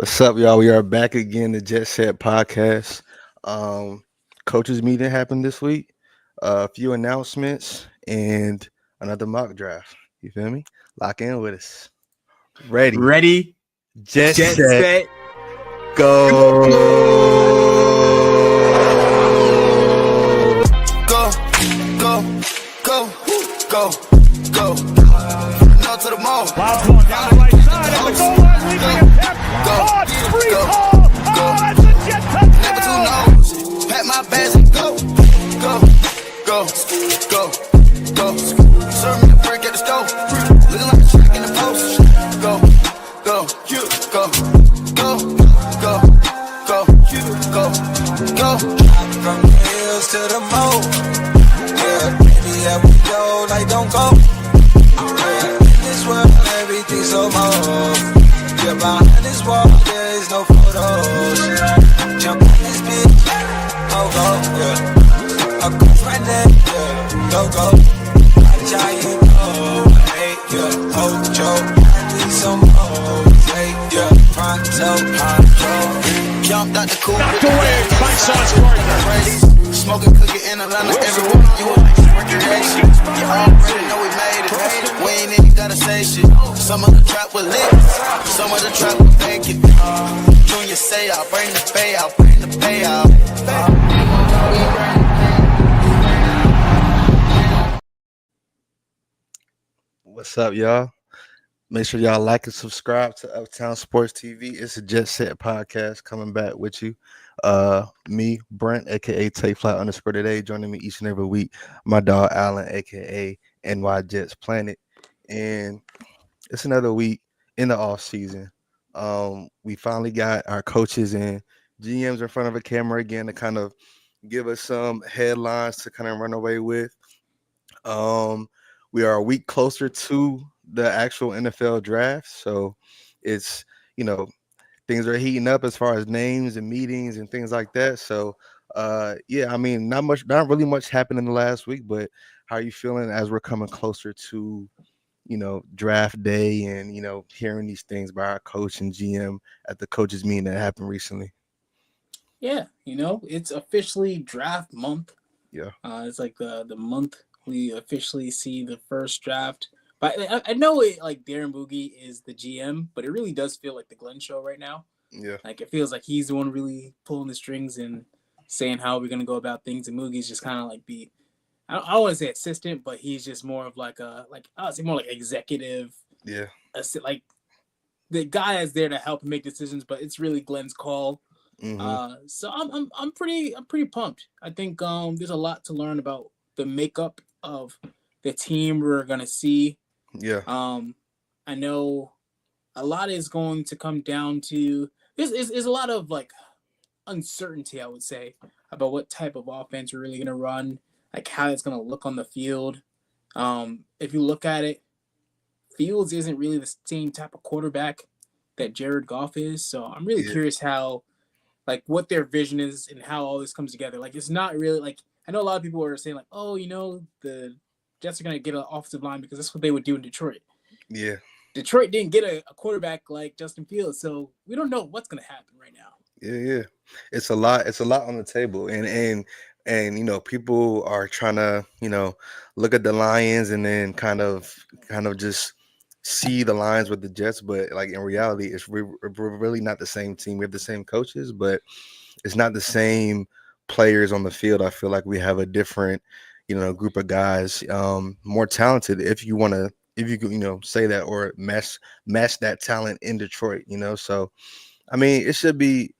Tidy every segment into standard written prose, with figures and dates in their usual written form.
What's up, y'all? We are back again, the JetSet podcast. Um, Coaches meeting happened this week. A few announcements and another mock draft. You feel me? Lock in with us. Ready? Ready? Jet Jet set. set. Go. Go, go, go, go, go. No to the mall. Wild ball down the right side at the goal line, leaping attempt. Oh, it's free ball. Oh, that's a jet Never too touchdown. nose. Pack my bags and go, go, go, go, go. Serve me the brick at the stove. Looking like a track in the post. Go, go, go, go, go, go, go, go. From the hills to the moon. Yeah, baby, yeah, we go like don't go. Yeah, in this world, everything's so more. Yeah, behind this wall, there is no photos. Jump on this bitch, go, yeah. Across my neck, yeah, go. Watch how you know, hey, yeah, Ocho, I need some more. Hey, yeah, pronto, hard. Jumped out the coupe. Knocked away by Sauce Gardner. Smoking cookie in Atlanta every week. You a recreation. You already know we made it. We ain't even gotta say shit. Some of the trap was lit. Some of the trap was vacant. Junior say I'll bring the pay out. Bring the payout. What's up, y'all? Make sure y'all like and subscribe to Uptown Sports TV. It's a Jet Set podcast coming back with you. Me, Brent, aka Takefly_ today, joining me each and every week. My dog Allen, aka nyjetsplanet. And it's another week in the off season. We finally got our coaches and GMs in front of a camera again to kind of give us some headlines to kind of run away with. We are a week closer to the actual NFL draft, so it's things are heating up as far as names and meetings and things like that. So yeah, I mean, not really much happened in the last week, but how are you feeling as we're coming closer to draft day and hearing these things by our coach and GM at the coaches meeting that happened recently? Yeah, it's officially draft month. Yeah. It's like the month we officially see the first draft. But I know it like Darren Boogie is the GM, but it really does feel like the Glenn show right now. Yeah. Like it feels like he's the one really pulling the strings and saying how we're gonna go about things, and Boogie's just kind of like I don't want to say assistant, but he's just more of like I would say more like executive. Yeah. Like the guy is there to help make decisions, but it's really Glenn's call. Mm-hmm. So I'm pretty pumped. I think there's a lot to learn about the makeup of the team we're gonna see. Yeah. I know a lot is going to come down to this is a lot of like uncertainty, I would say, about what type of offense we're really gonna run, like how it's gonna look on the field. If you look at it, Fields isn't really the same type of quarterback that Jared Goff is. So I'm really curious how, like, what their vision is and how all this comes together. Like, it's not really like I know a lot of people are saying like, oh, the Jets are gonna get an offensive line because that's what they would do in Detroit. Yeah. Detroit didn't get a quarterback like Justin Fields, so we don't know what's gonna happen right now. Yeah. It's a lot on the table, and people are trying to look at the Lions and then kind of just see the Lions with the Jets, but like in reality, we're really not the same team. We have the same coaches, but it's not the same players on the field. I feel like we have a different group of guys, more talented if you could say that, or match that talent in Detroit. So I mean, it should be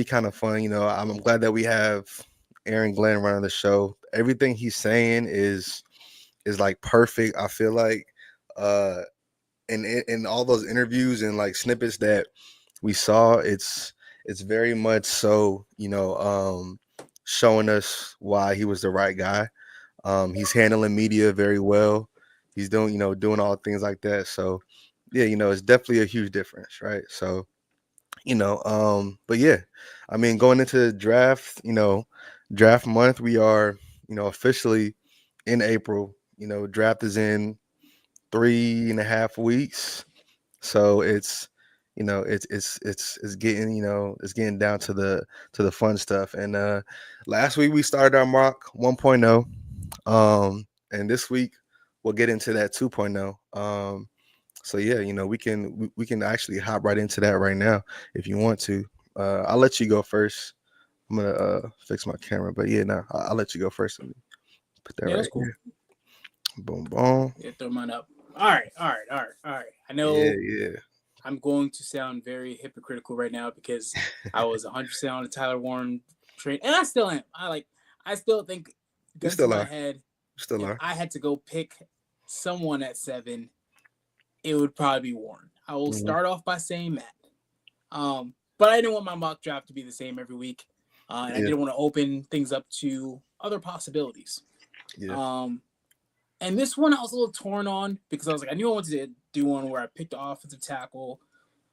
kind of fun. I'm glad that we have Aaron Glenn running the show. Everything he's saying is like perfect. I feel like in all those interviews and like snippets that we saw, it's very much so showing us why he was the right guy. He's handling media very well. He's doing all things like that. So yeah, it's definitely a huge difference, right? So but yeah, I mean, going into the draft, draft month, we are officially in April. Draft is in 3.5 weeks, so it's it's getting, it's getting down to the fun stuff. And last week we started our mock 1.0, and this week we'll get into that 2.0. So yeah, we can actually hop right into that right now if you want to. I'll let you go first. I'm gonna fix my camera, but yeah, no, I'll let you go first. Let me put that Yeah, right that's cool. here. Boom, boom. Yeah, throw mine up. All right. I know Yeah. I'm going to sound very hypocritical right now because I was 100% on the Tyler Warren train, and I still am. I still think, You gun to still my are. head, You still if are. I had to go pick someone at 7, it would probably be Warren. I will Mhm. start off by saying that. But I didn't want my mock draft to be the same every week, and I Yeah. didn't want to open things up to other possibilities. Yeah. And this one I was a little torn on because I was like, I knew I wanted to do one where I picked the offensive tackle.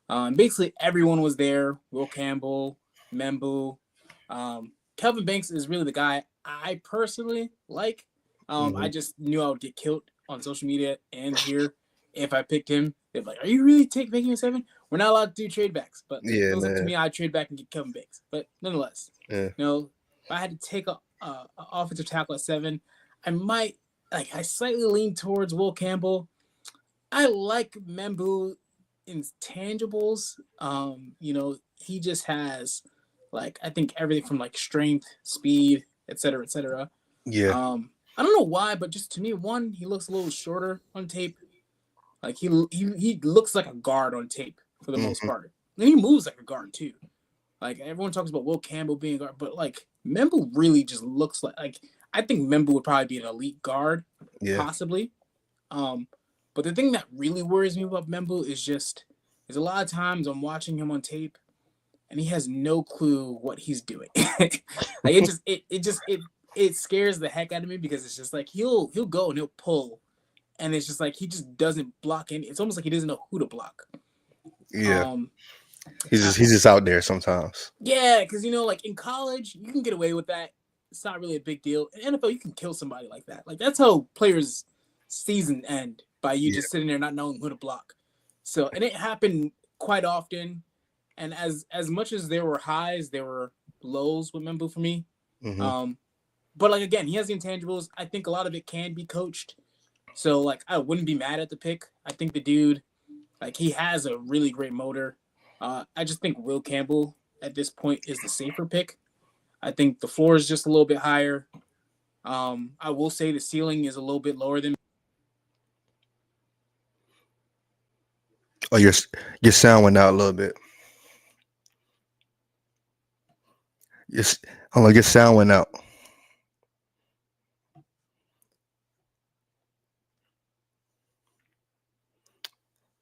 Basically, everyone was there. Will Campbell, Membu. Kelvin Banks is really the guy I personally like. I Mhm. just knew I would get killed on social media and here if I picked him. They're like, "Are you really picking a 7? We're not allowed to do trade backs." But if Yeah, it was up to nah. me, I'd trade back and get Kelvin Banks. But nonetheless, Yeah. if I had to take a offensive tackle at 7, I might I slightly lean towards Will Campbell. I like Membu intangibles. He just has I think everything from strength, speed, etc., etc. Yeah. I don't know why, but just to me, one, he looks a little shorter on tape. He looks like a guard on tape for the most Mhm. part. And he moves like a guard too. Everyone talks about Will Campbell being a guard, but Membu really just looks like I think Membu would probably be an elite guard, Yeah. possibly. But the thing that really worries me about Membu is a lot of times I'm watching him on tape and he has no clue what he's doing. It scares the heck out of me because it's just he'll go and he'll pull and it's just he just doesn't block any. It's almost like he doesn't know who to block. Yeah. Um, He's just out there sometimes. yeah, because in college you can get away with that. It's not really a big deal. In NFL, you can kill somebody like that. That's how players' season end by you Yeah. just sitting there not knowing who to block. So, and it happened quite often. And as much as there were highs, there were lows with Membu for me. Mhm. But again, he has the intangibles. I think a lot of it can be coached. So I wouldn't be mad at the pick. I think the dude, he has a really great motor. I just think Will Campbell at this point is the safer pick. I think the floor is just a little bit higher. I will say the ceiling is a little bit lower than. Oh, your sound went out a little bit. Yes. Oh, your sound went out.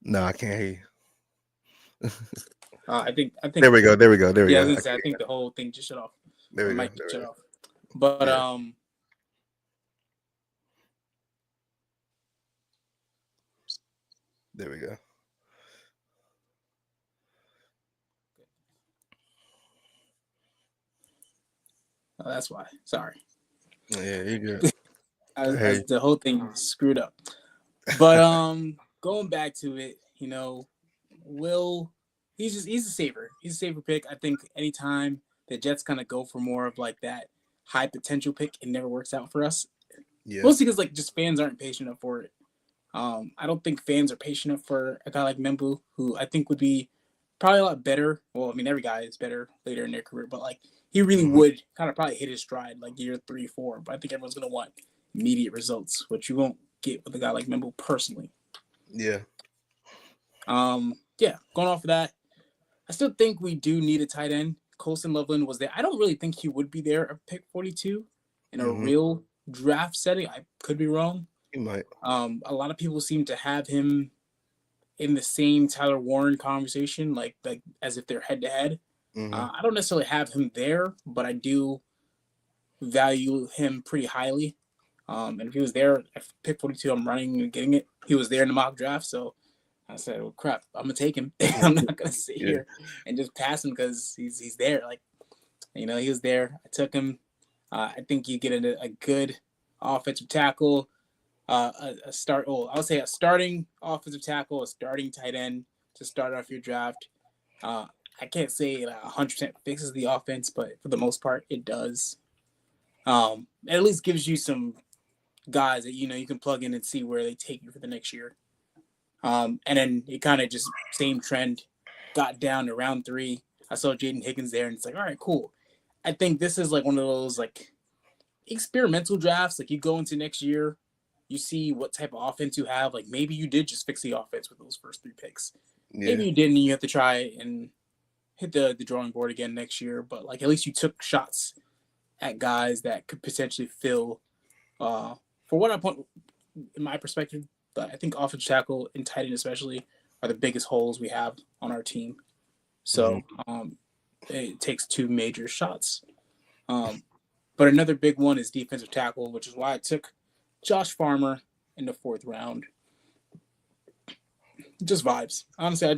No, I can't hear you. I think. There we go. There we go. There we Yeah, I go. was gonna say. I think the whole thing just shut off. There we The go. mic There we shut go. off. But Yeah. There we go. that's why. Sorry. Yeah, you good. As Hey. the whole thing screwed up. But going back to it, Will he's a saver. He's a safer pick. I think anytime the Jets kind of go for more of that high potential pick, it never works out for us. Yeah. Mostly because just fans aren't patient enough for it. I don't think fans are patient enough for a guy like Membu, who I think would be probably a lot better. Well, I mean, every guy is better later in their career, but he really Mhm. would kind of probably hit his stride year 3, 4. But I think everyone's gonna want immediate results, which you won't get with a guy like Membu personally. Yeah. Yeah, going off of that, I still think we do need a tight end. Colson Loveland was there. I don't really think he would be there at pick 42 in a Mhm. real draft setting. I could be wrong. You might. A lot of people seem to have him in the same Tyler Warren conversation, like as if they're head to head. Mhm. I don't necessarily have him there, but I do value him pretty highly. And if he was there at pick 42, I'm running and getting it. He was there in the mock draft, so I said, "Well, crap, I'm gonna take him. I'm not gonna sit Yeah. here and just pass him because he's there. He was there. I took him. I think you get a good offensive tackle, I would say a starting offensive tackle, a starting tight end to start off your draft. I can't say it 100% fixes the offense, but for the most part, it does. It at least gives you some guys that you can plug in and see where they take you for the next year. And then it kind of just same trend, got down to round 3. I saw Jaden Higgins there, and it's like, all right, cool. I think this is like one of those like experimental drafts. Like you go into next year, you see what type of offense you have. Like maybe you did just fix the offense with those first 3 picks. Yeah. Maybe you didn't. And you have to try and hit the drawing board again next year. But like at least you took shots at guys that could potentially fill. For what I point, in my perspective, but I think offensive tackle and tight end especially are the biggest holes we have on our team. So it takes 2 major shots. But another big one is defensive tackle, which is why I took Josh Farmer in the 4th round. Just vibes. Honestly,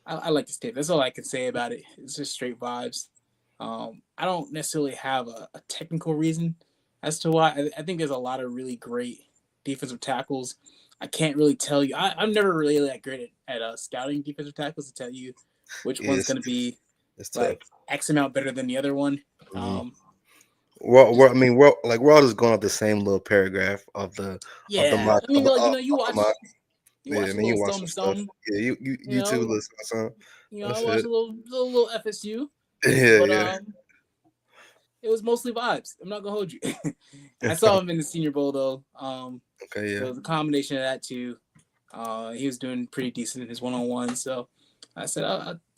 I like this tape. That's all I can say about it. It's just straight vibes. I don't necessarily have a technical reason as to why. I think there's a lot of really great defensive tackles. I can't really tell you. I'm never really that great at scouting defensive tackles to tell you which one's going to be like X amount better than the other one. We're all just going off the same little paragraph of the mock. I mean, you watch. You watch Yeah, a man, you little watch Stone some stuff. Stone. Yeah, you too listen to some. I watched a little FSU. Yeah, But yeah. it was mostly vibes. I'm not gonna hold you. I saw him in the Senior Bowl though. Okay, yeah. So it was a combination of that too. He was doing pretty decent in his one-on-one. So I said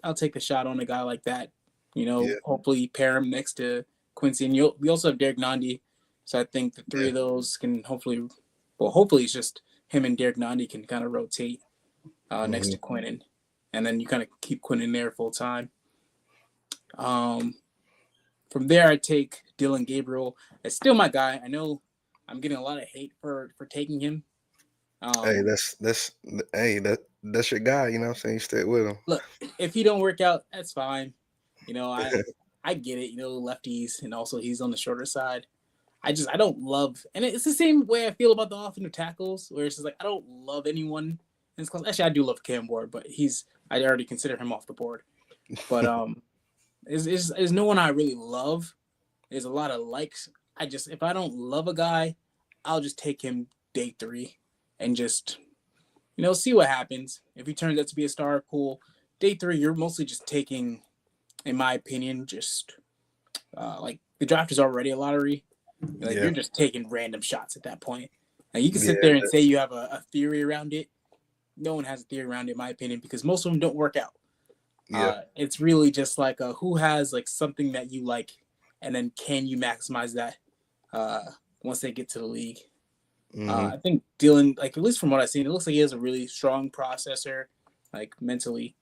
I'll take a shot on a guy like that. Hopefully pair him next to Quincy, and we also have Derek Nandi. So I think the 3 of those can hopefully it's just him and Derek Nandi can kind of rotate next to Quinnen, and then you kind of keep Quinnen there full time. From there, I take Dylan Gabriel. It's still my guy. I know I'm getting a lot of hate for taking him. Hey, that's your guy. You know what I'm saying? You stay with him. Look, if he don't work out, that's fine. I get it. Lefties, and also he's on the shorter side. I don't love, and it's the same way I feel about the offensive tackles, where it's just like I don't love anyone in this class. Actually, I do love Cam Ward, but I already consider him off the board. But is no one I really love. There's a lot of likes. If I don't love a guy, I'll just take him day 3 and just see what happens. If he turns out to be a star, cool. Day 3, you're mostly just taking, in my opinion, just like the draft is already a lottery. You're just taking random shots at that point. Now you can sit there and say you have a theory around it. No one has a theory around it, in my opinion, because most of them don't work out. Yeah. It's really just like who has like something that you like, and then can you maximize that once they get to the league. I think Dylan, like at least from what I've seen, it looks like he has a really strong processor, like mentally.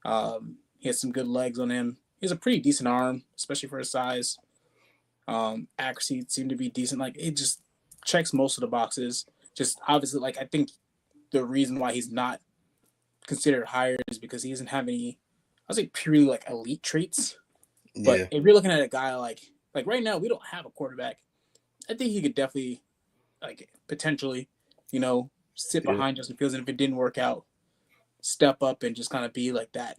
He has some good legs on him. He has a pretty decent arm, especially for his size. Accuracy seemed to be decent. Like it just checks most of the boxes. Just obviously, like I think the reason why he's not considered higher is because he doesn't have any, I was like purely like elite traits. But if you're looking at a guy like right now, we don't have a quarterback. I think he could definitely like potentially, sit behind Justin Fields, and if it didn't work out, step up and just kind of be like that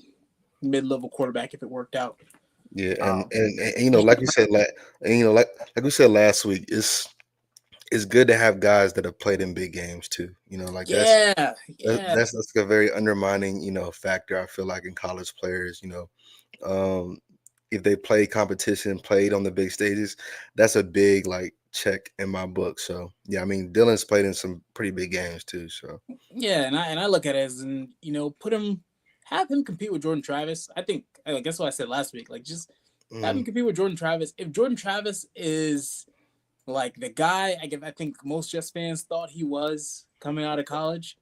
mid-level quarterback if it worked out. Yeah, and like we said, like we said last week, it's good to have guys that have played in big games too. That's a very undermining, factor. I feel like in college players, if they play competition, played on the big stages, that's a big like check in my book. So yeah, I mean Dylan's played in some pretty big games too. So yeah, and I look at it as have him compete with Jordan Travis. I think that's what I said last week. Like just have him compete with Jordan Travis. If Jordan Travis is like the guy I think most Jets fans thought he was coming out of college,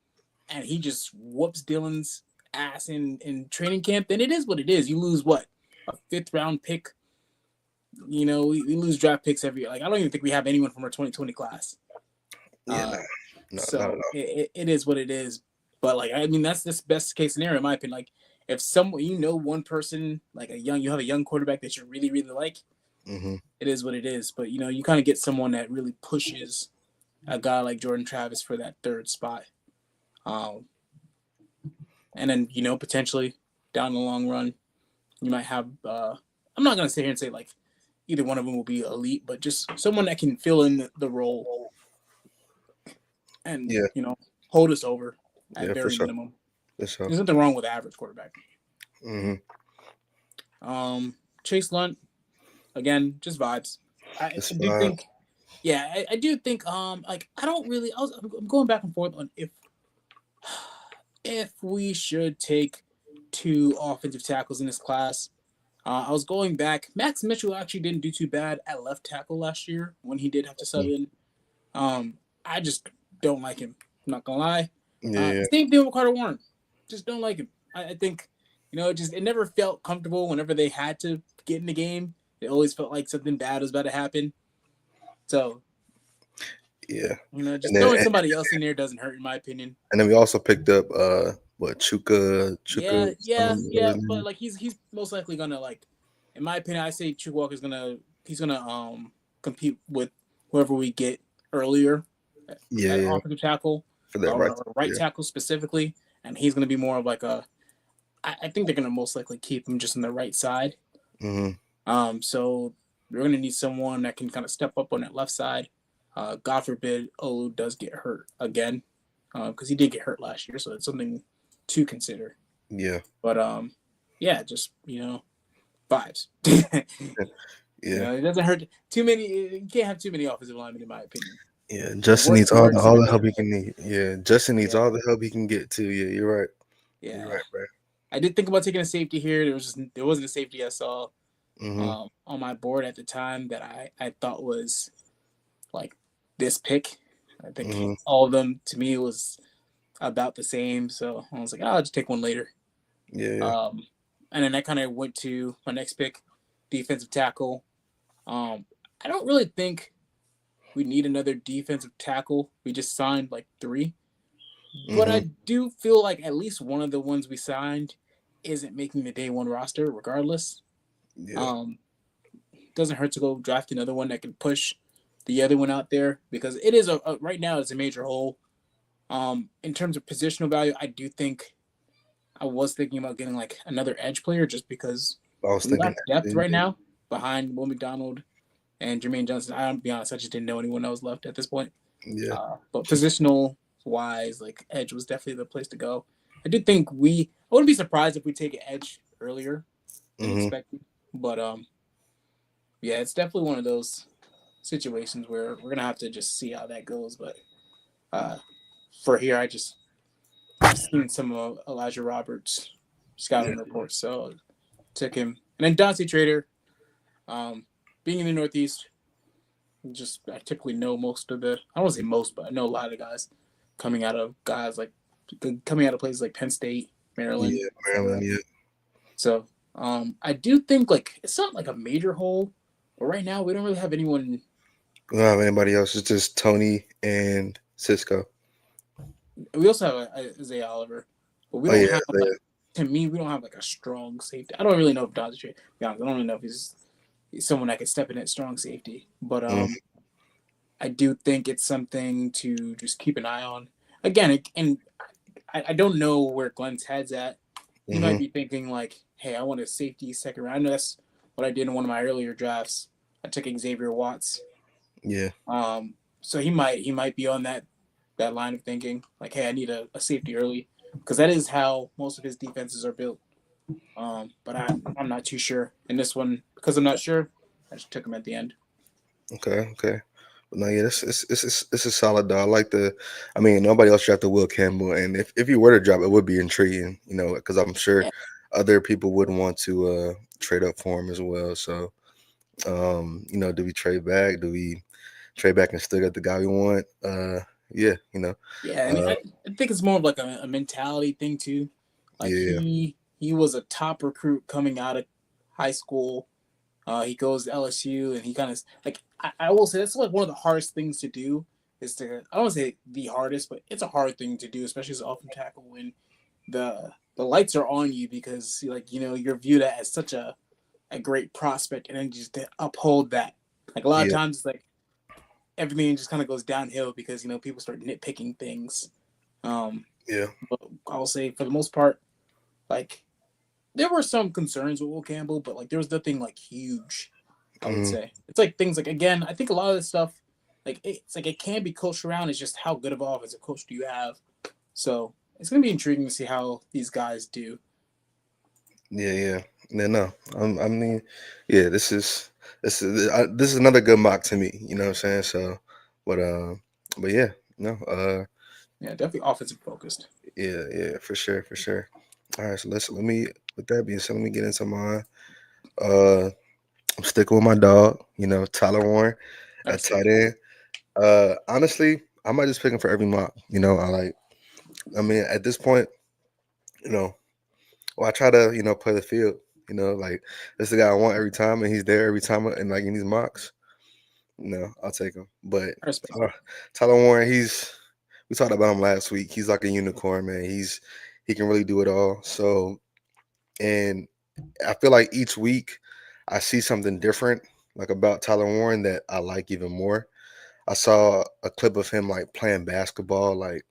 and he just whoops Dylan's ass in training camp, then it is what it is. You lose a 5th round pick. We lose draft picks every year. Like I don't even think we have anyone from our 2020 class. No, so it is what it is. But like I mean that's this best case scenario in my opinion. Like if someone one person like you have a young quarterback that you really really like, it is what it is. But you kind of get someone that really pushes a guy like Jordan Travis for that 3rd spot. And then, potentially down the long run, you might have, I'm not going to sit here and say like either one of them will be elite, but just someone that can fill in the role and, Yeah, hold us over at yeah, for very sure. minimum. For sure. There's nothing wrong with average quarterback. Mm-hmm. Chase Lunt, again, just vibes. I It's do think, yeah, I do think, like, I don't really, I'm going back and forth on if we should take 2 offensive tackles in this class. I was going back. Max Mitchell actually didn't do too bad at left tackle last year when he did have to sub in. I just don't like him. I'm not gonna lie. yeah, Same thing with Carter Warren. Just don't like him. I think, it never felt comfortable whenever they had to get in the game. It always felt like something bad was about to happen. So, yeah. just And then throwing somebody else in there doesn't hurt, in my opinion. we also picked up what Chuka Yeah. But like he's most likely gonna, like, in my opinion, I say Chuck Walker's he's gonna compete with whoever we get earlier at yeah, offensive tackle for that or right yeah. tackle specifically, and he's gonna be more of like I think they're gonna most likely keep him just on the right side. Mm-hmm. So we're gonna need someone that can kind of step up on that left side. God forbid Olu does get hurt again, because he did get hurt last year, so it's something to consider. Yeah, But yeah, just vibes. yeah, It doesn't hurt too many. You can't have too many offensive linemen, in my opinion. yeah. Justin Worst needs come to all worst, the help he can need. Yeah, Justin needs Yeah, all the help he can get too. Yeah, you're right. You're yeah. right, bro. I did think about taking a safety here. There wasn't a safety I saw Mm-hmm. on my board at the time that I thought was like this pick. I think Mm-hmm. all of them to me was about the same. So I was like, I'll just take one later. Yeah, And then I kind of went to my next pick, defensive tackle. I don't really think we need another defensive tackle. We just signed like 3. But mm-hmm. I do feel like at least one of the ones we signed isn't making the day 1 roster regardless. Yeah, Doesn't hurt to go draft another one that can push the other one out there, because it is right now it's a major hole. In terms of positional value, I do think I was thinking about getting like another edge player just because I was we thinking lack that depth too. right now behind Will McDonald and Jermaine Johnson. I'll be honest, I just didn't know anyone that was left at this point. Yeah, But positional wise, like edge was definitely the place to go. I do think I wouldn't be surprised if we take an edge earlier than mm-hmm. expected. But yeah, it's definitely one of those situations where we're gonna have to just see how that goes. But for here, I've seen some of Elijah Roberts' scouting reports, so took him. And then Dante Trader, being in the Northeast, I typically know most of I don't want to say most, but I know a lot of the guys coming out of places like Penn State, Maryland. Yeah, Maryland. Yeah. So I do think like it's not like a major hole, but right now we don't really have anyone. We don't have anybody else. It's just Tony and Cisco. We also have Isaiah Oliver, but we don't have to me we don't have like a strong safety. I don't really know if Dante. To be honest, I don't really know if he's someone that could step in at strong safety, but I do think it's something to just keep an eye on. Again, and I don't know where Glenn's head's at. He might be thinking like, "Hey, I want a safety second round." I know that's what I did in one of my earlier drafts. I took Xavier Watts. Yeah. So he might be on that line of thinking like, "Hey, I need a safety early," because that is how most of his defenses are built. But I'm not too sure in this one because I'm not sure. I just took him at the end. Okay. But no, yeah, it's a solid dog. I like I mean, nobody else drafted Will Campbell, and if you were to drop, it would be intriguing, because I'm sure other people wouldn't want to trade up for him as well. So, do we trade back? Do we trade back and still get the guy we want? Yeah. Yeah, I mean, I think it's more of like a mentality thing too. Like he was a top recruit coming out of high school. He goes to LSU, and he kind of like I will say that's like one of the hardest things to do is to I don't want to say the hardest, but it's a hard thing to do, especially as an offensive tackle when the lights are on you because you're viewed as such a great prospect, and then just to uphold that. Like a lot of times, it's like everything just kind of goes downhill because people start nitpicking things. But I will say for the most part, Like there were some concerns with Will Campbell, but like there was nothing like huge. I would Mm, say it's like things like again. I think a lot of this stuff, like it's like it can be coached around. It's just how good of an offensive coach do you have? So it's gonna be intriguing to see how these guys do. yeah, yeah, yeah. No, I mean, yeah. This is another good mock to me. You know what I'm saying? So, but but yeah, no, Yeah, definitely offensive focused. yeah, yeah, for sure, for sure. All right, so let me. With that being said, let me get into mine. Uh, I'm sticking with my dog. You know, Tyler Warren I at respect tight that. end. Honestly, I might just pick him for every mock. You know, I like. I mean, at this point, you know, well, I try to play the field. You know, like this is the guy I want every time, and he's there every time, and like in these mocks, I'll take him. But I respect uh, that. Tyler Warren, we talked about him last week. He's like a unicorn, man. He can really do it all. So, and I feel like each week I see something different, like about Tyler Warren that I like even more. I saw a clip of him like playing basketball, like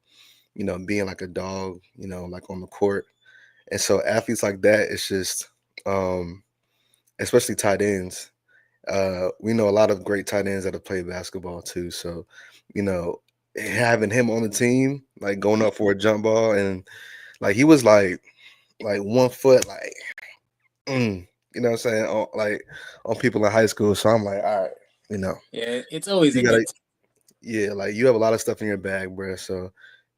being like a dog, like on the court. And so athletes like that, it's just, um, especially tight ends. We know a lot of great tight ends that have played basketball too. So, you know, having him on the team, like going up for a jump ball, and like he was like 1 foot, like you know what I'm saying, on people in high school. So I'm like, all right, you know, Yeah, it's always you a gotta, good. yeah, like you have a lot of stuff in your bag, bro. So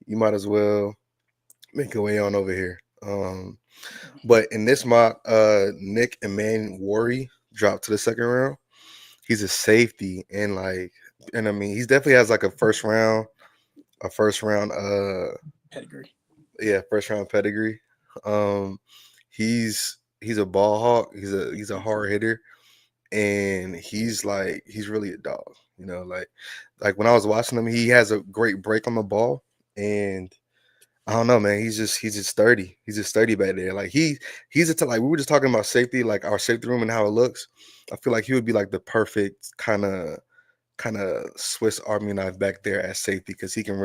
you might as well make your way on over here. But in this mock, Nick Emmanuel dropped to the second round. He's a safety, and I mean, he's definitely has like a first round, Pedigree. yeah, first round pedigree. Um, he's a ball hawk. He's a hard hitter, and he's really a dog. Like when I was watching him, he has a great break on the ball, and I don't know, man. He's just sturdy. He's just sturdy back there. Like he's like we were just talking about safety, like our safety room and how it looks. I feel like he would be like the perfect kind of Swiss Army knife back there at safety because he can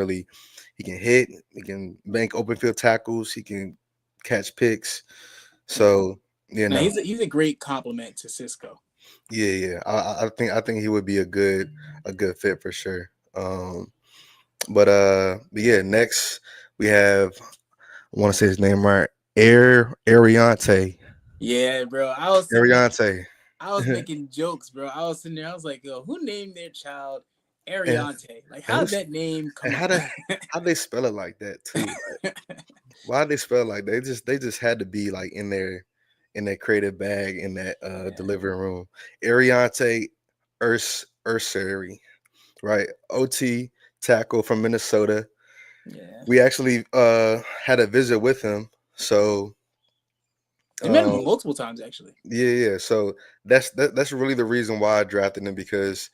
hit, he can bank open field tackles, he can catch picks. Yeah. So Now no, he's a great compliment to Cisco. yeah, yeah. I think he would be a good fit for sure. But yeah, next we have, I want to say his name right, Ariante. Yeah, bro. I was sitting there. Ariante. I was making jokes, bro. I was sitting there. I was like, yo, who named their child and Ariante? Like, and how did who's that name and come up? how they spell it like that too? Like, why they spell it like they just had to be like in their creative bag in that Yeah. delivery room. Ariante Ursary, right? OT tackle from Minnesota. Yeah. We actually had a visit with him. So They met um him multiple times, actually. yeah, yeah. So that's really the reason why I drafted him, because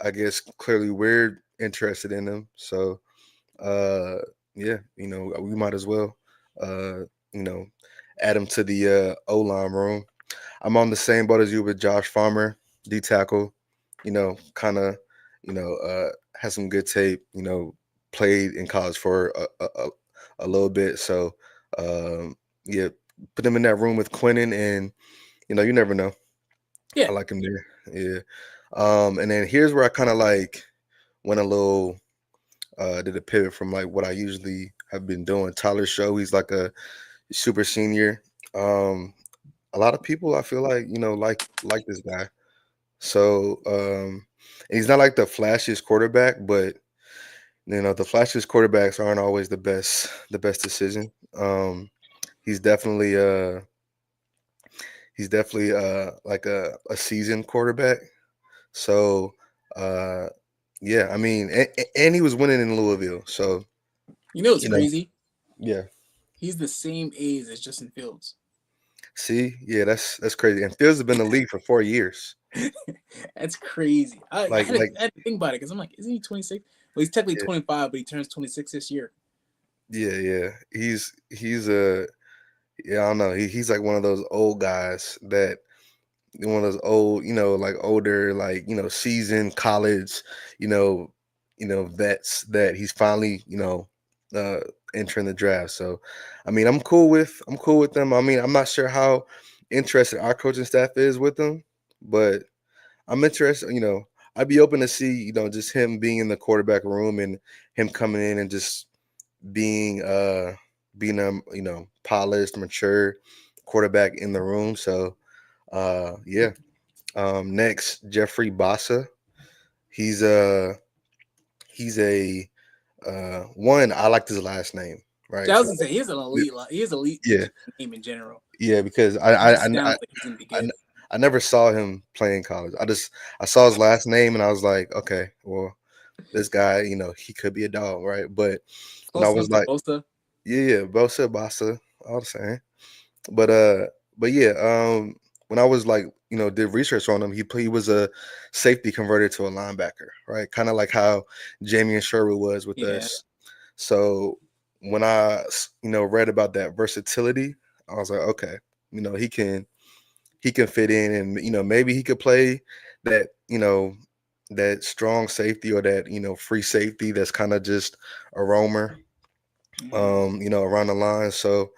I guess clearly we're interested in him. So uh yeah, we might as well uh you know add him to the O line room. I'm on the same boat as you with Josh Farmer, D tackle. Kind of, has some good tape. Played in college for a little bit. So, um, yeah, put him in that room with Quinnen, and you never know. Yeah. I like him there. Yeah. And then here's where I kind of like went a little, did a pivot from like what I usually have been doing. Tyler Show, he's like a super senior. Um, a lot of people I feel like like this guy. So and he's not like the flashiest quarterback, but the flashiest quarterbacks aren't always the best decision. He's definitely like a seasoned quarterback. So uh yeah, I mean, and he was winning in Louisville. So You know what's you know, crazy? yeah. He's the same age as Justin Fields. See, yeah, that's crazy. And Fields has been in the league for 4 years. That's crazy. Like like I had to think about it because I'm like, isn't he 26? Well, he's technically yeah, 25, but he turns 26 this year. yeah, yeah. He's a Yeah, I don't know. He's like one of those old guys that one of those old, like older, like seasoned college, you know, vets that he's finally, uh, entering the draft. So, I mean, I'm cool with them. I mean, I'm not sure how interested our coaching staff is with them, but I'm interested. I'd be open to see just him being in the quarterback room and him coming in and just being being a polished, mature quarterback in the room. So yeah. Next, Jeffrey Bassa. He's he's a one. I liked his last name, So right? I was So gonna say he's an elite. He's elite yeah, name in general. yeah, because He just sounds like he's gonna be I, good. I never saw him play in college. I saw his last name and I was like, okay, well, this guy, he could be a dog, right? But when I Close was enough to like, Bosa. yeah, Bosa, Bassa, all the same. But yeah, when I was like, did research on him, he was a safety converted to a linebacker, right? Kind of like how Jamie and Sherwood was with Yeah, us. So when I, read about that versatility, I was like, okay, he can fit in, and maybe he could play that, that strong safety or that free safety that's kind of just a roamer, around the line. So,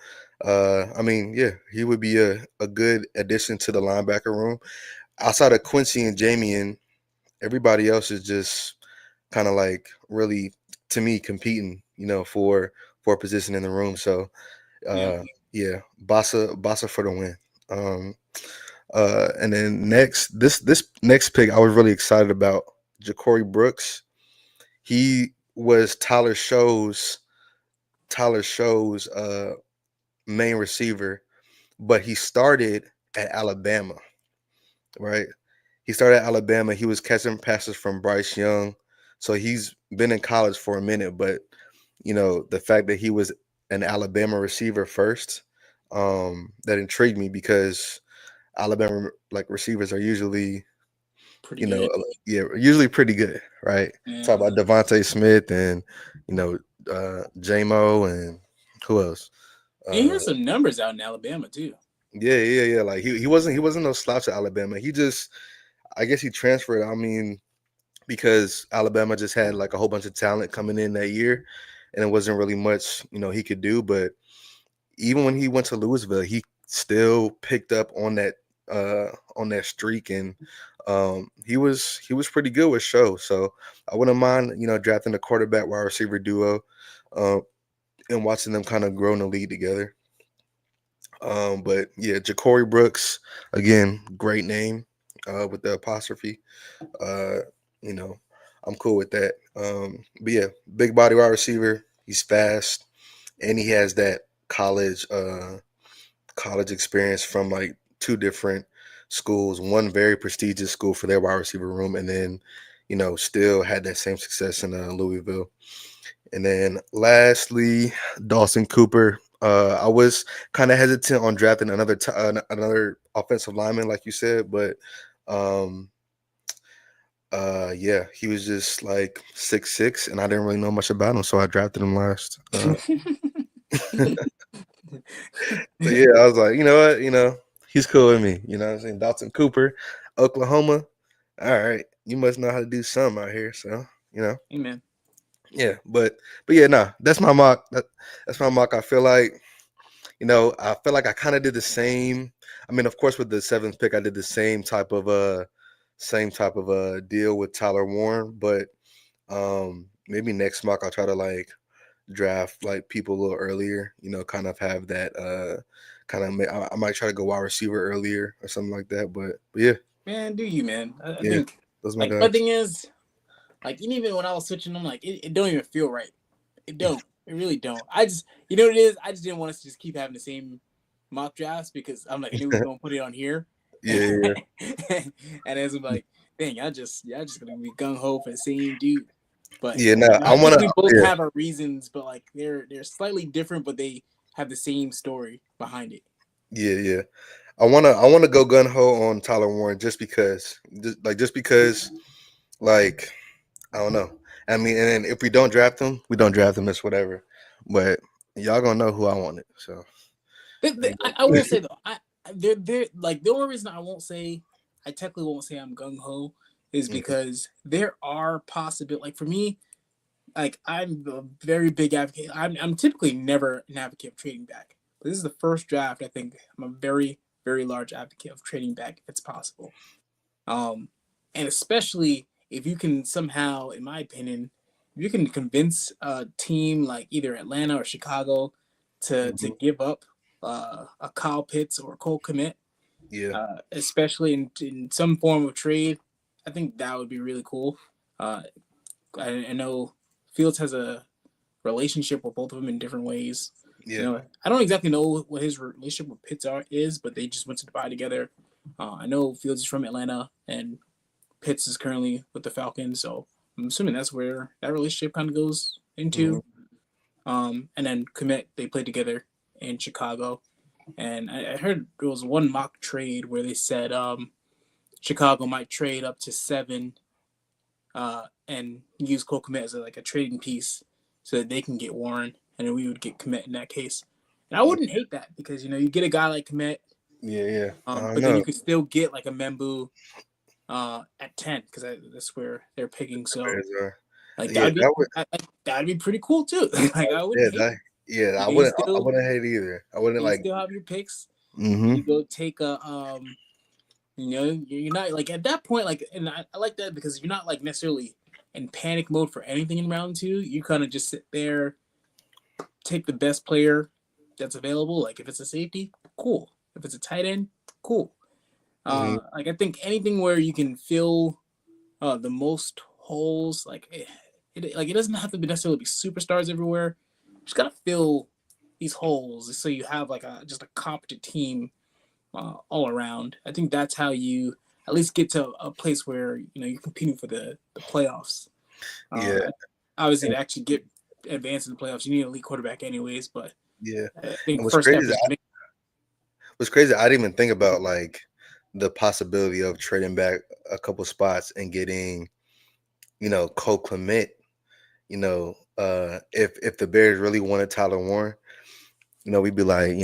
I mean, yeah, he would be a good addition to the linebacker room. Outside of Quincy and Jamie, everybody else is just kind of like really, to me, competing, for a position in the room. So, yeah. yeah, Bassa for the win. Um, and then this next pick, I was really excited about Ja'Cory Brooks. He was Tyler Show's main receiver, but he started at Alabama, right? He started at Alabama. He was catching passes from Bryce Young. So he's been in college for a minute, but the fact that he was an Alabama receiver first, that intrigued me because Alabama like receivers are usually, Pretty good. yeah, usually pretty good, right? Yeah, Talk about Devontae Smith and JMO and who else? and he Uh, has some numbers out in Alabama too. yeah, yeah, yeah. Like he wasn't no slouch at Alabama. He just, I guess he transferred. I mean, because Alabama just had like a whole bunch of talent coming in that year, and it wasn't really much he could do. But even when he went to Louisville, he still picked up on that streak, and he was pretty good with Show. So I wouldn't mind drafting a quarterback wide receiver duo, uh, and watching them kind of grow in the league together. But yeah, Ja'Cory Brooks, again, great name, with the apostrophe. Uh, you know, I'm cool with that. But yeah, big body wide receiver. He's fast, and he has that college college experience from like two different schools. One very prestigious school for their wide receiver room, and then still had that same success in Louisville. And then lastly, Dawson Cooper. I was kind of hesitant on drafting another offensive lineman, like you said, but um, yeah, he was just like 6'6", and I didn't really know much about him, so I drafted him last. So yeah, I was like, you know what, he's cool with me. You know what I'm saying? Dawson Cooper, Oklahoma. All right, you must know how to do something out here. So Amen. yeah, but yeah, nah, that's my mock. That's my mock. I feel like I kind of did the same. I mean, of course, with the seventh pick, I did the same type of deal with Tyler Warren. But maybe next mock I'll try to like draft like people a little earlier. Kind of have that I might try to go wide receiver earlier or something like that. But yeah, Man, do you, man? I yeah, think those are my like my guys. thing is like even when I was switching them, like it don't even feel right. It don't. It really don't. I just what it is. I just didn't want us to just keep having the same mock drafts because I'm like I knew we was gonna put it on here, Yeah, yeah, and as I'm like, dang, y'all just gonna be gung ho for the same dude. But yeah. No, I I think wanna. we both Yeah, have our reasons, but like they're slightly different, but they have the same story behind it. yeah, yeah. I wanna go gun ho on Tyler Warren just because like I don't know. I mean, and then if we don't draft him, we don't draft him. It's whatever. But y'all gonna know who I wanted. So I will say though, they're like the only reason I technically won't say I'm gung ho is mhm. because there are possible like for me like I'm a very big advocate. I'm typically never an advocate of trading back, but this is the first draft. I think I'm a very large advocate of trading back if it's possible. Um, and especially if you can somehow, in my opinion, if you can convince a team like either Atlanta or Chicago to Mhm. give up a Kyle Pitts or Cole Kmet, Yeah. especially in some form of trade, I think that would be really cool. Uh, I know Fields has a relationship with both of them in different ways. Yeah. I don't exactly know what his relationship with Pitts is, but they just went to Dubai together. I know Fields is from Atlanta, and Pitts is currently with the Falcons, so I'm assuming that's where that relationship kind of goes Mhm. into. And then Komet, they played together in Chicago, and I heard there was one mock trade where they said Chicago might trade up to 7 and use Cole Komet as like a trading piece so that they can get Warren, and then we would get Komet in that case. And I Yeah. wouldn't hate that because you get a guy like Komet, Yeah. Yeah. I but then know. you could still get like a Membu at 10 because that's where they're picking. The So Bears are. like Yeah. That would. that'd be pretty cool too. Like I Yeah. wouldn't hate. That. Yeah. I You wouldn't. I still wouldn't hate either. I wouldn't you like. still have your picks. Mm-hmm. You go take a you're not like at that point like, and I like that because you're not like necessarily in panic mode for anything in round 2. You kind of just sit there, take the best player that's available. Like if it's a safety, cool. If it's a tight end, cool. Mm-hmm. Like I think anything where you can fill the most holes, like it doesn't have to be necessarily be superstars everywhere. You just gotta fill these holes so you have like just a competent team all around. I think that's how you at least get to a place where you're competing for the playoffs. Yeah. Obviously, And, to actually get advanced in the playoffs, you need an elite quarterback anyways. But yeah. I And think first step is to make. what's crazy, I didn't even think about like the possibility of trading back a couple spots and getting, Cole Clement. If the Bears really wanted Tyler Warren, we'd be like,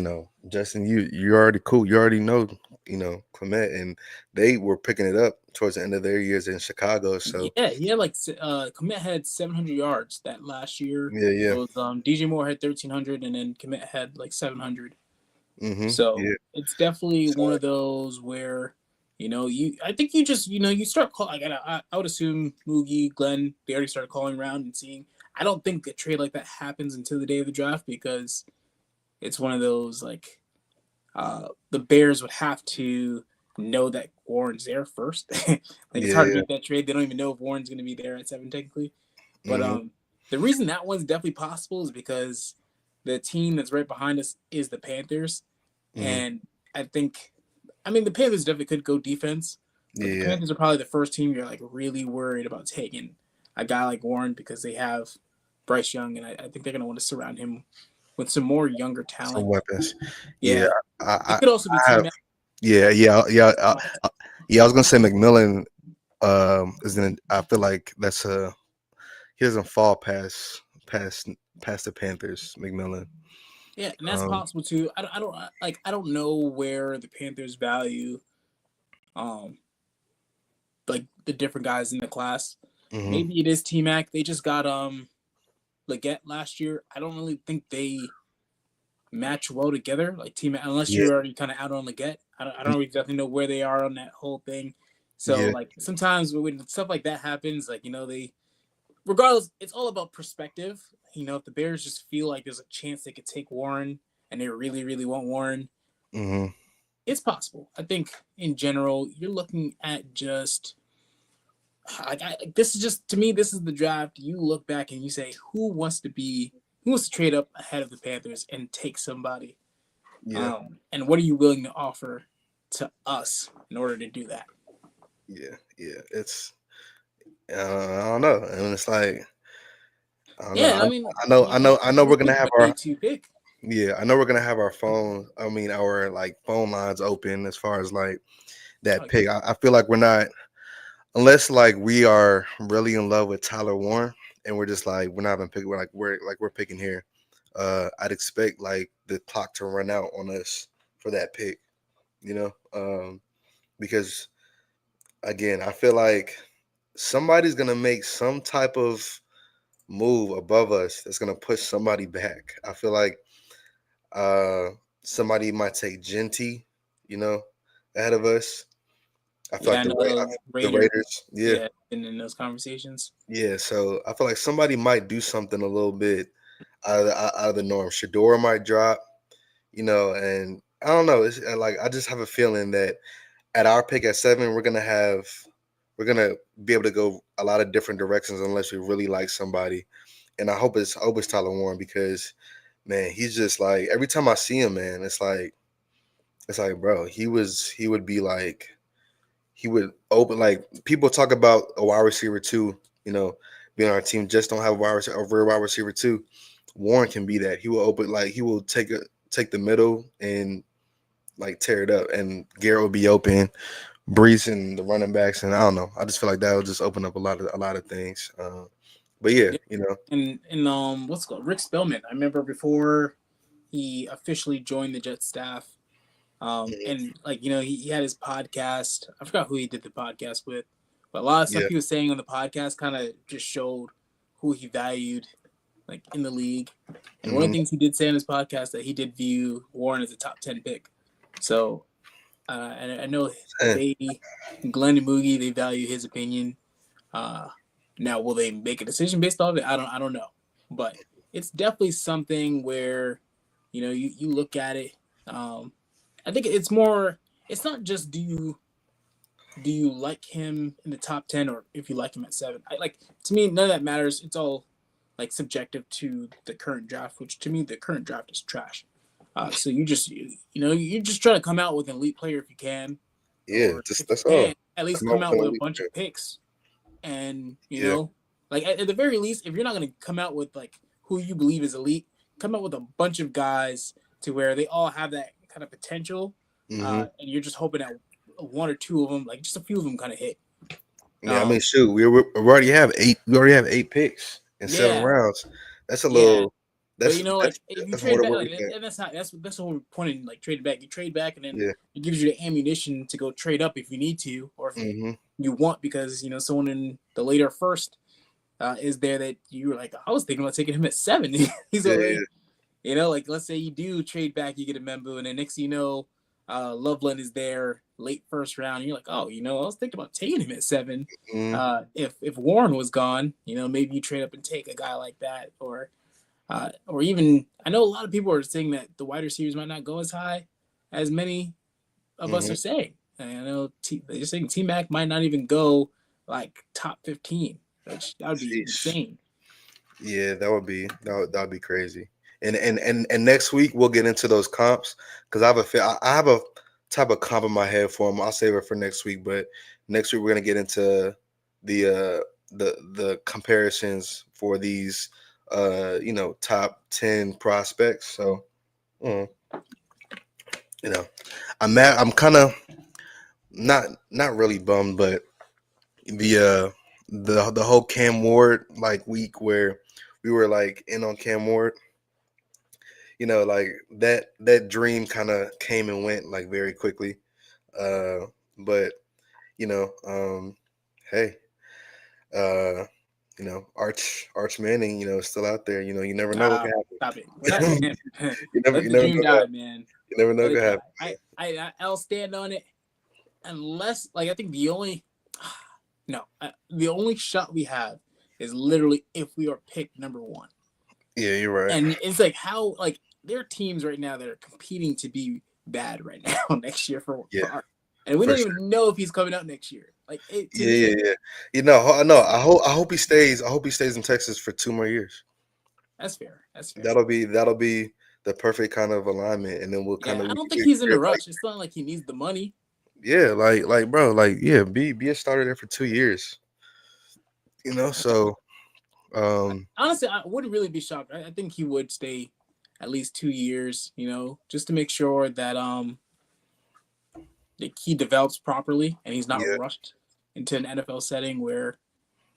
Justin, you're already cool. You already know, Clement, and they were picking it up towards the end of their years in Chicago. So Yeah, he had like Komet had 700 yards that last year. yeah, It yeah, was DJ Moore had 1,300, and then Komet had like 700. yeah. So it's definitely So one of those where I think you just you start call like I would assume Moogie, Glenn, they already started calling around and seeing. I don't think a trade like that happens until the day of the draft because it's one of those like the Bears would have to know that Warren's there first. Like it's yeah, hard to yeah. make that trade. They don't even know if Warren's going to be there at 7 technically. But Mm-hmm, the reason that one's definitely possible is because the team that's right behind us is the Panthers, mm-hmm. and the Panthers definitely could go defense, but Yeah, the yeah. Panthers are probably the first team you're like really worried about taking a guy like Warren because they have Bryce Young, and I think they're going to want to surround him with some more younger Some talent. weapons. Yeah, Yeah, it I, could also be I have. team. Yeah, yeah, yeah. Yeah, I was gonna say McMillan. Is gonna. I feel like he doesn't fall past past the Panthers. McMillan. Yeah, and that's Um, possible too. I don't know where the Panthers value um like the different guys in the class. mhm. Maybe it is T Mac. They just got Leggett last year. I don't really think they match well together. Like T Mac, unless Yeah, you're already kind of out on Leggett. I don't exactly know where they are on that whole thing. So yeah, like sometimes when stuff like that happens, like they regardless, it's all about perspective. If the Bears just feel like there's a chance they could take Warren and they really, really want Warren, mhm. it's possible. I think in general, you're looking at just this is just to me, this is the draft. You look back and you say, who wants to trade up ahead of the Panthers and take somebody? Yeah, And what are you willing to offer to us in order to do that? yeah, yeah. It's I don't know. I mean, it's like I don't know. Yeah, I mean, I know we're we're gonna thinking have about day our 2 pick. yeah. I know we're gonna have our phone. I mean, our like phone lines open as far as like that Like, pick. I feel like we're not unless like we are really in love with Tyler Warren and we're just like we're not gonna pick. We're picking here. I'd expect like the clock to run out on us for that pick. Because again, I feel like somebody's gonna make some type of move above us that's gonna push somebody back. I feel like uh somebody might take Genty, you know, ahead of us. I feel Yeah, like I know The Raider. Raiders, yeah, Yeah, been in those conversations. yeah. So I feel like somebody might do something a little bit out of the norm. Shador might drop, you know, and I don't know. It's like I just have a feeling that at our pick at 7, we're gonna be able to go a lot of different directions unless we really like somebody. And I hope it's Tyler Warren because man, he's just like every time I see him, man, it's like bro, he would be like he would open like people talk about a wide receiver too, you know, being on our team just don't have a real wide receiver too. Warren can be that. He will open like he will take the middle and like tear it up, and Garrett will be open. Brees and the running backs, and I don't know. I just feel like that will just open up a lot of things. But yeah, Yeah. you know, And what's called Rick Spellman. I remember before he officially joined the Jet staff. mhm, And like he had his podcast. I forgot who he did the podcast with, but a lot of stuff yeah, he was saying on the podcast kind of just showed who he valued like in the league. And one of hmm the things he did say on his podcast that he did view Warren as a top 10 pick. So and I know they, Glenn and Moogie, they value his opinion. Uh, Now, will they make a decision based off it? I don't know, but it's definitely something where you look at it. I think it's more. It's not just do you like him in the top 10 or if you like him at 7. Like to me, none of that matters. It's all like subjective to the current draft, which to me the current draft is trash. So you just try to come out with an elite player if you can, yeah. or Just if you that's all. can't, at least Come out come with out an with a elite bunch player. of picks. And Yeah, like at the very least, if you're not going to come out with like who you believe is elite, come out with a bunch of guys to where they all have that kind of potential, hmm and you're just hoping that one or two of them, like just a few of them, kind of hit. yeah. I mean, Um, shoot, we already have 8. We already have 8 picks in 7 yeah, rounds. That's a yeah. little. But That's like if you that's more trade than back, what like we can. and that's the whole point in like trading back. You trade back, and then Yeah. it gives you the ammunition to go trade up if you need to, or if hmm you want, because someone in the later first is there that you were like, I was thinking about taking him at 7. He's Yeah. already, Yeah. like let's say you do trade back, you get a Membu, and then next thing you know, Loveland is there late first round. And you're like, oh, I was thinking about taking him at 7. Mm-hmm. If Warren was gone, maybe you trade up and take a guy like that, or even I know a lot of people are saying that the wide receivers might not go as high as many of us hmm are saying. And I know they're saying T Mac might not even go like top 15, which that would be Sheesh. insane. Yeah, that would be crazy. And next week we'll get into those comps because I have a type of comp in my head for them. I'll save it for next week, but next week we're gonna get into the comparisons for these top 10 prospects. So mm, you know I'm kind of not really bummed, but the whole Cam Ward like week where we were like in on Cam Ward, like that dream kind of came and went like very quickly. But you know, hey, uh, Arch Manning, is still out there. You never know what can Stop it. We're not getting him. happen. Let You the never dream know die, man. you never know Let what it can happen. die. I'll stand on it unless like I think the only no the only shot we have is literally if we are picked number 1. Yeah, you're right. And it's like how like there are teams right now that are competing to be bad right now next year for Yeah, Art. And we for don't sure. even know if he's coming out next year. Like it to Yeah, me, yeah, yeah. No. I hope he stays. I hope he stays in Texas for 2 more years. that's fair. That's fair. That'll be the perfect kind of alignment, and then we'll kind Yeah, of I we don't can think get he's in a like rush. It's not like he needs the money. yeah, like bro, like yeah, be a starter there for 2 years. So Honestly, I wouldn't really be shocked. I think he would stay at least 2 years, just to make sure that he develops properly and he's not yeah, rushed into an NFL setting where,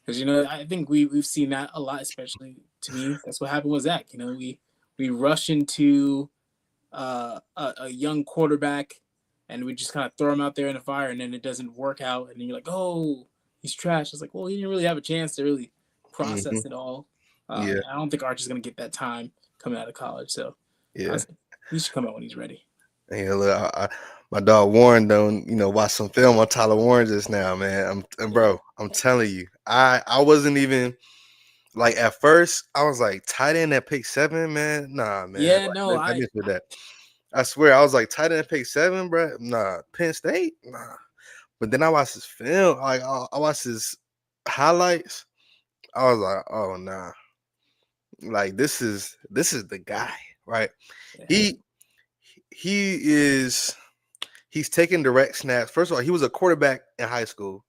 because I think we've seen that a lot, especially to me. That's what happened with Zach. We rush into a young quarterback and we just kind of throw him out there in the fire and then it doesn't work out and then you're like, oh, he's trash. It's like, well, he didn't really have a chance to really hmm process it all. Yeah, I don't think Archer's gonna get that time coming out of college. So yeah. he should come out when he's ready. Yeah, look, my dog Warren don't, watch some film on Tyler Warren just now, man. Yeah, Bro, I'm telling you, I wasn't even like at first. I was like tight end at pick 7, man. Nah, man. yeah, Like, no, let me with that. I swear, I was like tight end at pick 7, bro. Nah, Penn State, nah. But then I watched his film, like I watched his highlights. I was like, oh nah, like this is the guy, right? yeah, He he is. He's taking direct snaps. First of all, he was a quarterback in high school.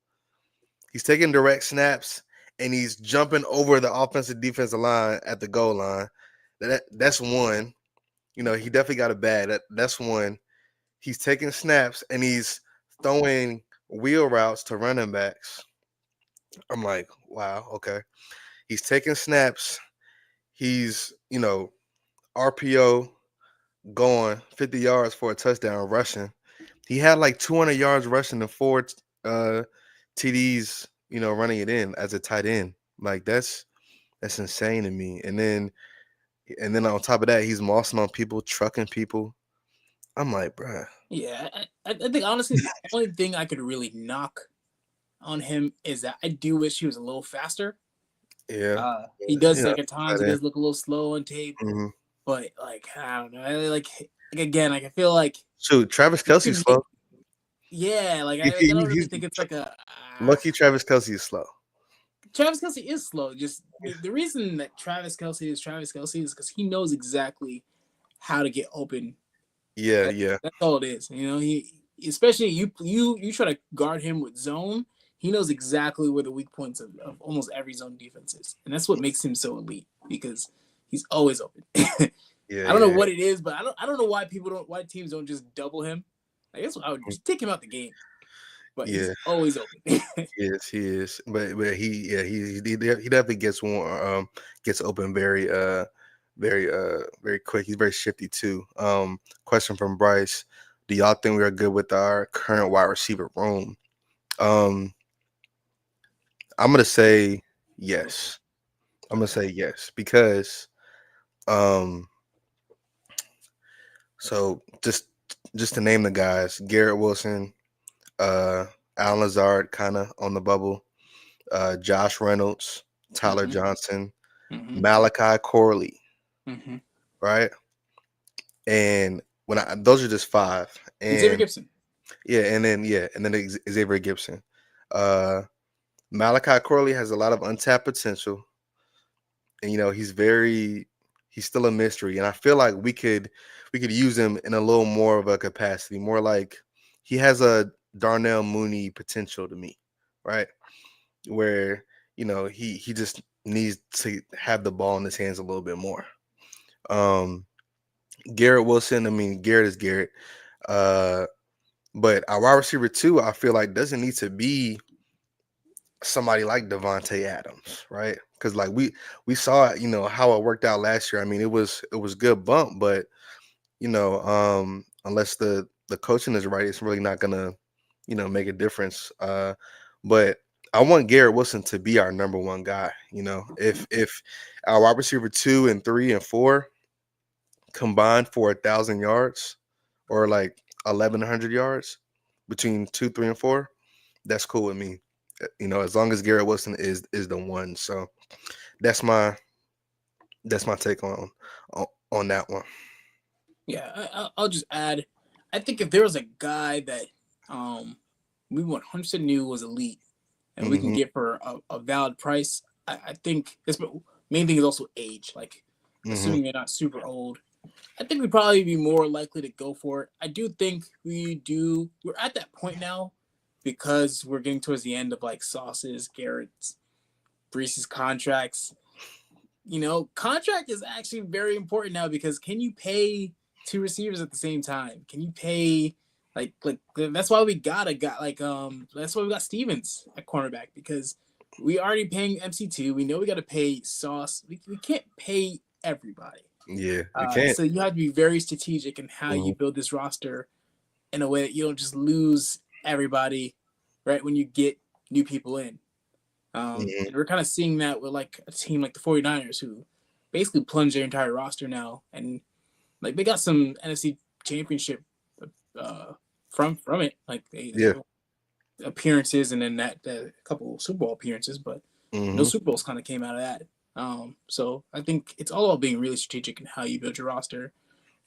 He's taking direct snaps and he's jumping over the offensive defensive line at the goal line. That's one. He definitely got a bad. That's one. He's taking snaps and he's throwing wheel routes to running backs. I'm like, wow, okay. He's taking snaps. He's, RPO going 50 yards for a touchdown rushing. He had like 200 yards rushing and 4 TDs, running it in as a tight end. Like that's insane to me. And then on top of that, he's mossing on people, trucking people. I'm like, bruh. yeah. I think honestly, the only thing I could really knock on him is that I do wish he was a little faster. Yeah. He does Yeah. like at times he Tight end. does look a little slow on tape, Mhm. but like I don't know. Like again, like I feel like Shoot, Travis he Kelsey's could slow. yeah, like I don't really He's think it's like a lucky Travis Kelsey is slow. Travis Kelsey is slow. Just the reason that Travis Kelsey is because he knows exactly how to get open. Yeah, yeah. That's all it is. He especially you try to guard him with zone. He knows exactly where the weak points of almost every zone defense is, and that's what makes him so elite because he's always open. Yeah, I don't know yeah. what it is, but I don't know why teams don't just double him. I guess I would just take him out the game, but he's Yeah. always open. Yes, he is. But he definitely gets one gets open very quick. He's very shifty too. Question from Bryce. Do y'all think we are good with our current wide receiver room? Um I'm gonna say yes. I'm gonna say yes because um so just to name the guys, Garrett Wilson, Alan Lazard kind of on the bubble, Josh Reynolds, Tyler hmm Johnson, hmm Malachi Corley, hmm right? And those are just 5. Xavier And Gibson. and then Xavier Gibson. Uh Malachi Corley has a lot of untapped potential. And he's still a mystery. And I feel like we could use him in a little more of a capacity, more like he has a Darnell Mooney potential to me, right? Where he just needs to have the ball in his hands a little bit more. Um, Garrett Wilson, I mean Garrett is Garrett, but our wide receiver 2, I feel like doesn't need to be somebody like Devontae Adams, right? Because like we saw how it worked out last year. I mean it was good bump, but unless the coaching is right, it's really not gonna make a difference. But I want Garrett Wilson to be our number 1 guy. If our wide receiver 2 and 3 and 4 combined for 1,000 yards or like 1,100 yards between 2, 3, and 4, that's cool with me. As long as Garrett Wilson is the one. So that's my take on that one. Yeah, I'll just add. I think if there was a guy that we 100% knew was elite and we can Hmm. get for a valid price, I think this main thing is also age. Like, Hmm. assuming they're not super old, I think we'd probably be more likely to go for it. I do think we're at that point now because we're getting towards the end of like Sauce's, Garrett's, Brees's contracts. Contract is actually very important now because can you pay 2 receivers at the same time? Can you pay like that's why we got a guy like that's why we got Stevens at cornerback because we already paying MC2. We know we got to pay Sauce. We can't pay everybody. Yeah, you can't. So you have to be very strategic in how you Mhm. build this roster in a way that you don't just lose everybody right when you get new people in. Mhm. And we're kind of seeing that with like a team like the 49ers who basically plunged their entire roster now, and like they got some NFC Championship uh, from it. Like they Yeah. appearances and then that a couple Super Bowl appearances, but Mhm. those Super Bowls kind of came out of that. So I think it's all about being really strategic in how you build your roster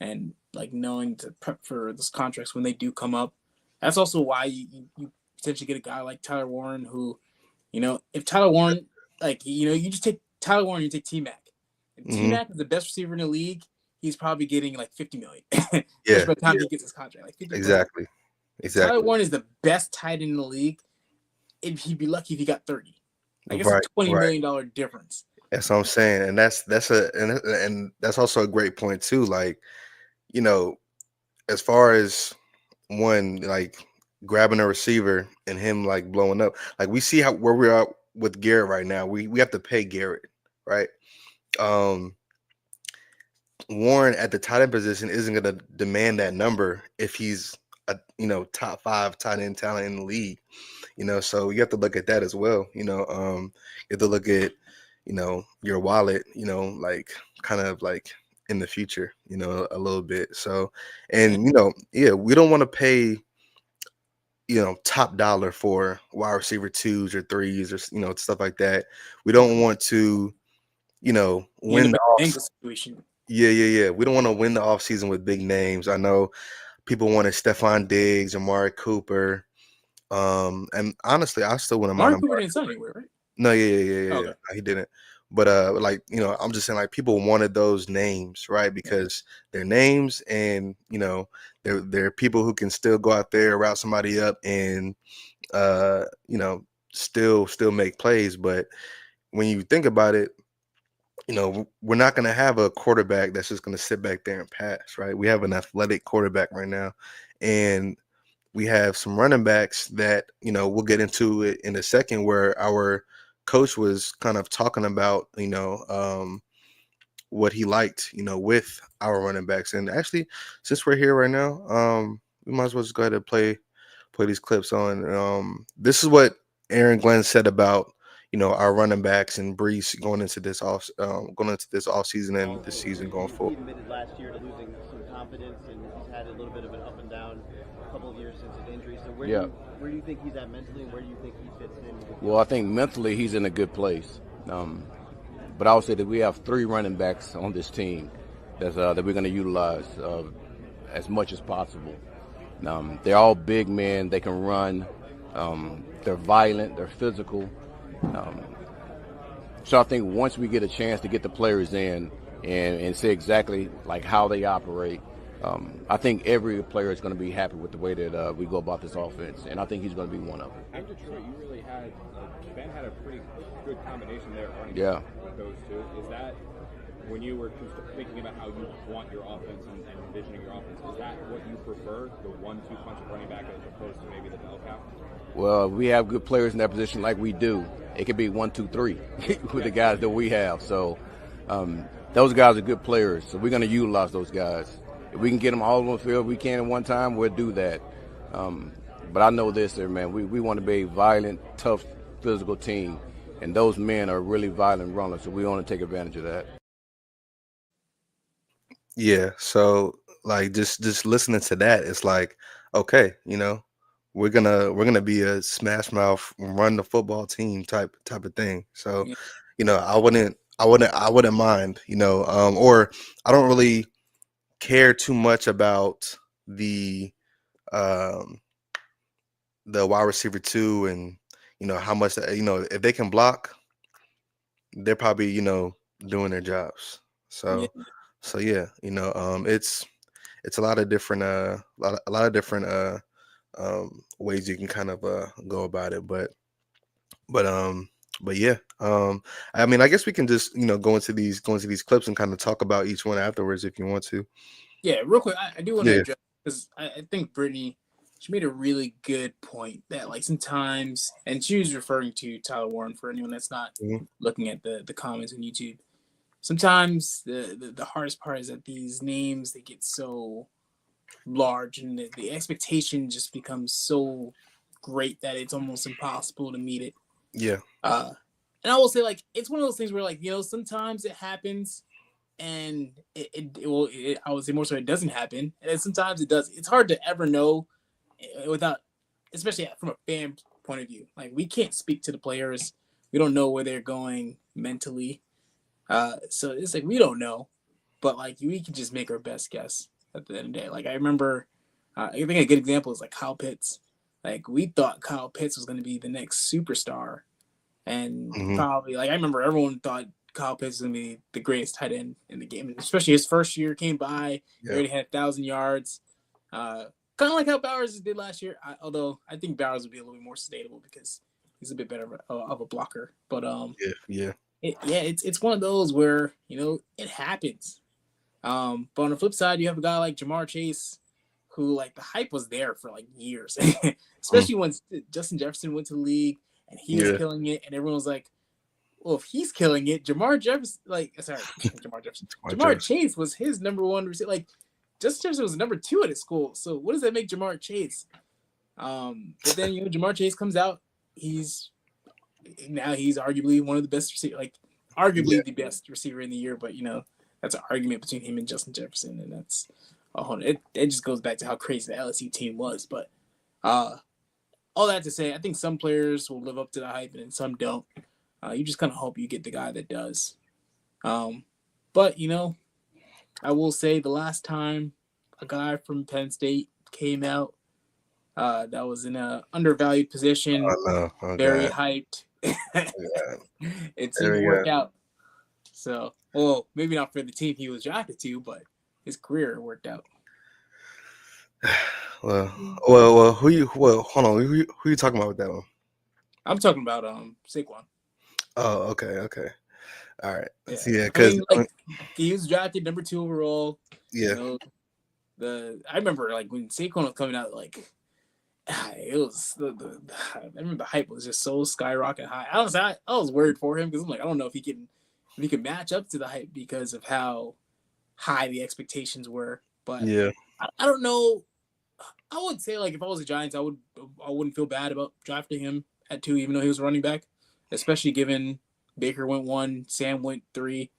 and like knowing to prep for those contracts when they do come up. That's also why you potentially get a guy like Tyler Warren who, if Tyler Warren, like, you just take Tyler Warren, you take T Mac. And T Mhm. Mac is the best receiver in the league. He's probably getting like 50 million, Yeah. especially by the time Yeah. he gets his contract, like 50 plus. Exactly. If Tyler Exactly. Warren is the best tight end in the league, he'd be lucky if he got 30. Like it's a Right. $20 Right. million difference. That's what I'm saying, and and that's also a great point too. Like, you know, as far as one like grabbing a receiver and him like blowing up, like we see how where we are with Garrett right now. We have to pay Garrett, right? Um, Warren at the tight end position isn't going to demand that number if he's a top five tight end talent in the league. So you have to look at that as well. You have to look at your wallet. Like kind of like in the future. A little bit. So Yeah. and yeah, we don't want to pay top dollar for wide receiver twos or threes or stuff like that. We don't want to You end win up the in a off. Bengals situation. Yeah, yeah, yeah. We don't want to win the offseason with big names. I know people wanted Stephon Diggs, Amari Cooper. And honestly, I still wouldn't mind Mark Cooper Amari didn't sign Cooper. anywhere, right? No, yeah, yeah, yeah, yeah. Okay. No, he didn't. But like, I'm just saying like people wanted those names, right? Yeah. Because they're names and they're people who can still go out there, route somebody up and uh, you know, still make plays. But when you think about it, we're not going to have a quarterback that's just going to sit back there and pass, right? We have an athletic quarterback right now, and we have some running backs that, we'll get into it in a second, where our coach was kind of talking about, what he liked, with our running backs. And actually, since we're here right now, we might as well just go ahead and play these clips on. This is what Aaron Glenn said about our running backs and Brees going into this off season and this season going He forward. admitted last year to losing some confidence, and he's had a little bit of an up and down couple of years since his injury. So where do you think he's at mentally, and where do you think he fits in? Well, I think mentally he's in a good place. But I would say that we have three running backs on this team that we're going to utilize as much as possible. They're all big men. They can run. They're violent. They're physical. So I think once we get a chance to get the players in and see exactly like how they operate, I think every player is going to be happy with the way that we go about this offense, and I think he's going to be one of them. At Detroit, you really had Ben had a pretty good combination there running Yeah. with those two. Is that when you were thinking about how you want your offense and envisioning your offense? Is that what you prefer, the 1-2 punch of running back as opposed to maybe the bell cow? Well, we have good players in that position like we do. It could be 1, 2, 3 with the guys that we have. So those guys are good players. So we're going to utilize those guys. If we can get them all on the field we can at one time, we'll do that. But I know this, man. We want to be a violent, tough, physical team. And those men are really violent runners, so we want to take advantage of that. Yeah. So like just listening to that, it's like, okay, we're gonna be a smash mouth, run the football team type of thing. So, Yeah. I wouldn't mind, or I don't really care too much about um the wide receiver two and how much if they can block, they're probably doing their jobs. Yeah. So yeah, it's a lot of different a lot of different ways you can kind of go about it, but but yeah, I mean, I guess we can just go into these clips and kind of talk about each one afterwards if you want to. Yeah, real quick, I do want to Yeah. address, because I think Brittany, she made a really good point that like sometimes, and she was referring to Tyler Warren for anyone that's not Mhm. looking at the comments on YouTube. Sometimes the hardest part is that these names, they get so large and the expectation just becomes so great that it's almost impossible to meet it. Yeah. And I will say, like, it's one of those things where, like, sometimes it happens, and I would say more so it doesn't happen, and then sometimes it does. It's hard to ever know without, especially from a fan point of view. Like, we can't speak to the players. We don't know where they're going mentally. So it's like we don't know, but like we can just make our best guess at the end of the day. Like I remember, I think a good example is like Kyle Pitts. Like we thought Kyle Pitts was going to be the next superstar, and probably like I remember everyone thought Kyle Pitts was going to be the greatest tight end in the game, and especially his first year came by. He already had 1,000 yards. Kind of like how Bowers did last year. Although I think Bowers would be a little bit more sustainable because he's a bit better of a blocker. But yeah. It's one of those where it happens. But on the flip side, you have a guy like Jamar Chase, who like the hype was there for like years, especially when Justin Jefferson went to the league and he was killing it, and everyone was like, "Well, if he's killing it, Jamar Chase was his number one receiver. Like Justin Jefferson was number 2 at his school. So what does that make Jamar Chase? But then Jamar Chase comes out, he's arguably one of the best the best receiver in the year, but that's an argument between him and Justin Jefferson, and that's it just goes back to how crazy the LSU team was. But all that to say, I think some players will live up to the hype and some don't. You just kind of hope you get the guy that does. But I will say the last time a guy from Penn State came out that was in a undervalued position, very hyped. It seemed to work out. So, well, maybe not for the team he was drafted to, but his career worked out. Well, hold on. Who you talking about with that one? I'm talking about Saquon. Oh, okay. All right. Yeah, because he was drafted number 2 overall. Yeah. I remember like when Saquon was coming out, like it was I remember the hype was just so skyrocketing high. I was worried for him because I'm like, I don't know if he can match up to the hype because of how high the expectations were. But yeah, I don't know. I would say like if I was the Giants, I wouldn't feel bad about drafting him at 2, even though he was a running back, especially given Baker went 1, Sam went 3.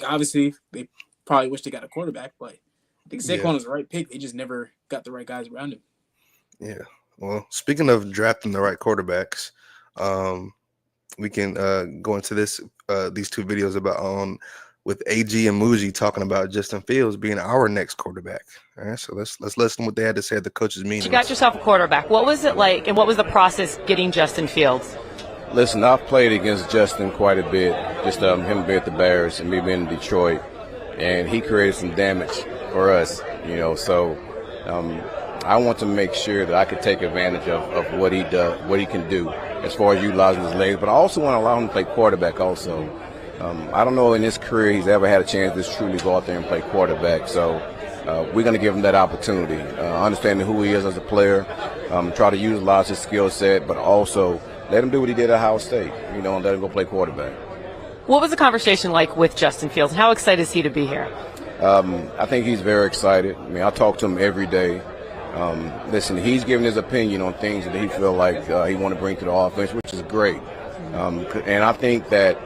Obviously they probably wish they got a quarterback, but I think Saquon was the right pick. They just never got the right guys around him. Yeah. Well, speaking of drafting the right quarterbacks, we can go into these 2 videos about with AG and Muji talking about Justin Fields being our next quarterback. All right, so let's listen to what they had to say at the coaches' meeting. You got yourself a quarterback. What was it like, and what was the process getting Justin Fields? Listen, I've played against Justin quite a bit, just him being at the Bears and me being in Detroit, and he created some damage for us, so I want to make sure that I could take advantage of what he does, what he can do as far as utilizing his legs, but I also want to allow him to play quarterback also. I don't know in his career he's ever had a chance to truly go out there and play quarterback, so we're going to give him that opportunity, understanding who he is as a player, try to utilize his skill set, but also let him do what he did at Ohio State, and let him go play quarterback. What was the conversation like with Justin Fields, and how excited is he to be here? I think he's very excited. I mean, I talk to him every day. Listen, he's giving his opinion on things that he feel like he want to bring to the offense, which is great. And I think that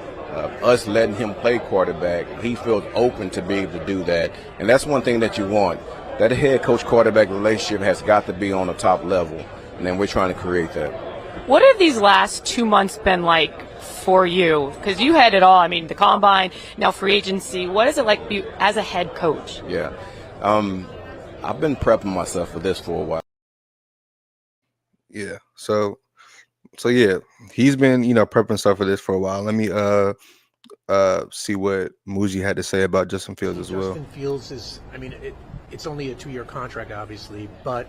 us letting him play quarterback, he feels open to be able to do that. And that's one thing that you want. That head coach-quarterback relationship has got to be on the top level, and then we're trying to create that. What have these last 2 months been like for you? Because you had it all. I mean, the combine, now free agency. What is it like as a head coach? Yeah. I've been prepping myself for this for a while. Yeah. So yeah, he's been, prepping stuff for this for a while. Let me see what Muji had to say about Justin Fields as well. Justin Fields is, it's only a 2-year contract, obviously, but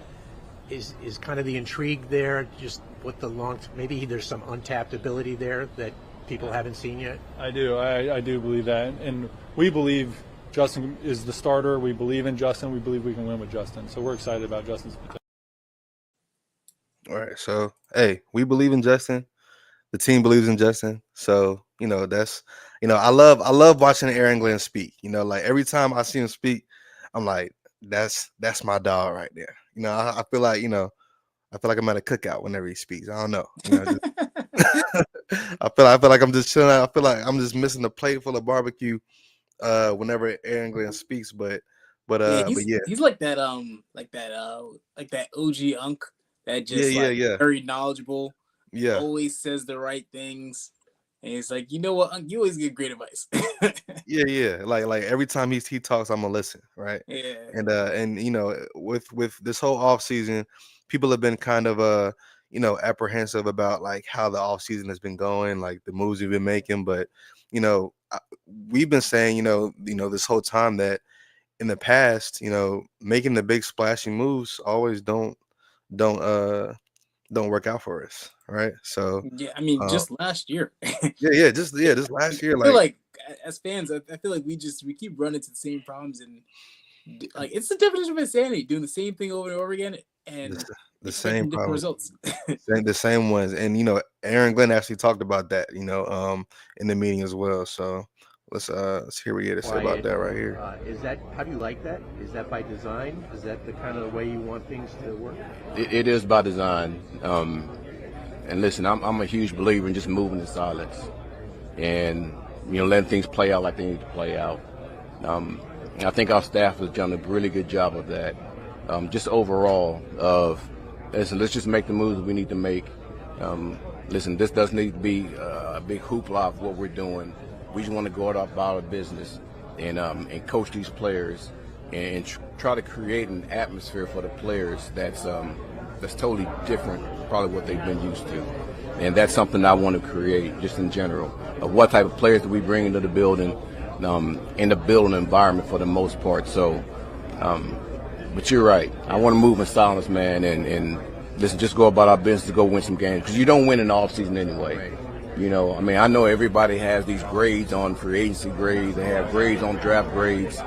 is kind of the intrigue there, just with the maybe there's some untapped ability there that people haven't seen yet? I do. I do believe that. And we believe Justin is the starter. We believe in Justin. We believe we can win with Justin. So we're excited about Justin's potential. All right. So, hey, we believe in Justin. The team believes in Justin. So, that's, I love watching Aaron Glenn speak. Like every time I see him speak, I'm like, that's my dog right there. I feel like, I feel like I'm at a cookout whenever he speaks. I don't know. Just, I feel like I'm just chilling. I feel like I'm just missing a plate full of barbecue whenever Aaron Glenn speaks. But Yeah, yeah. he's like that like that OG unk that Yeah, just yeah, like yeah. very knowledgeable, Yeah. always says the right things, and it's like, you know what, unk, you always give great advice. Yeah, yeah. Like every time he talks, I'm gonna listen, right? Yeah. And with this whole off season, people have been kind of apprehensive about like how the off season has been going, like the moves we've been making. But we've been saying this whole time that in the past, making the big splashy moves always don't don't work out for us, right? So Yeah, I mean, uh, just last year. just last year, I feel like like as fans, I feel like we keep running to the same problems, and like it's the definition of insanity, doing the same thing over and over again the, and the same expecting different problems. results. The same ones. And Aaron Glenn actually talked about that, in the meeting as well. So let's hear what he had to say about that right here. Is that, how do you like that? Is that by design? Is that the kind of way you want things to work? It is by design. And listen, I'm a huge believer in just moving in silence and letting things play out like they need to play out. I think our staff has done a really good job of that. Just overall of listen, let's just make the moves we need to make. Listen, this doesn't need to be a big hoopla of what we're doing. We just want to go about our business and coach these players and try to create an atmosphere for the players that's totally different, probably what they've been used to. And that's something I want to create just in general, of what type of players do we bring into the building, in the building environment for the most part. So, but you're right. I want to move in silence, man, and listen, just go about our business to go win some games, because you don't win in the offseason anyway. I mean, I know everybody has these grades on free agency grades. They have grades on draft grades.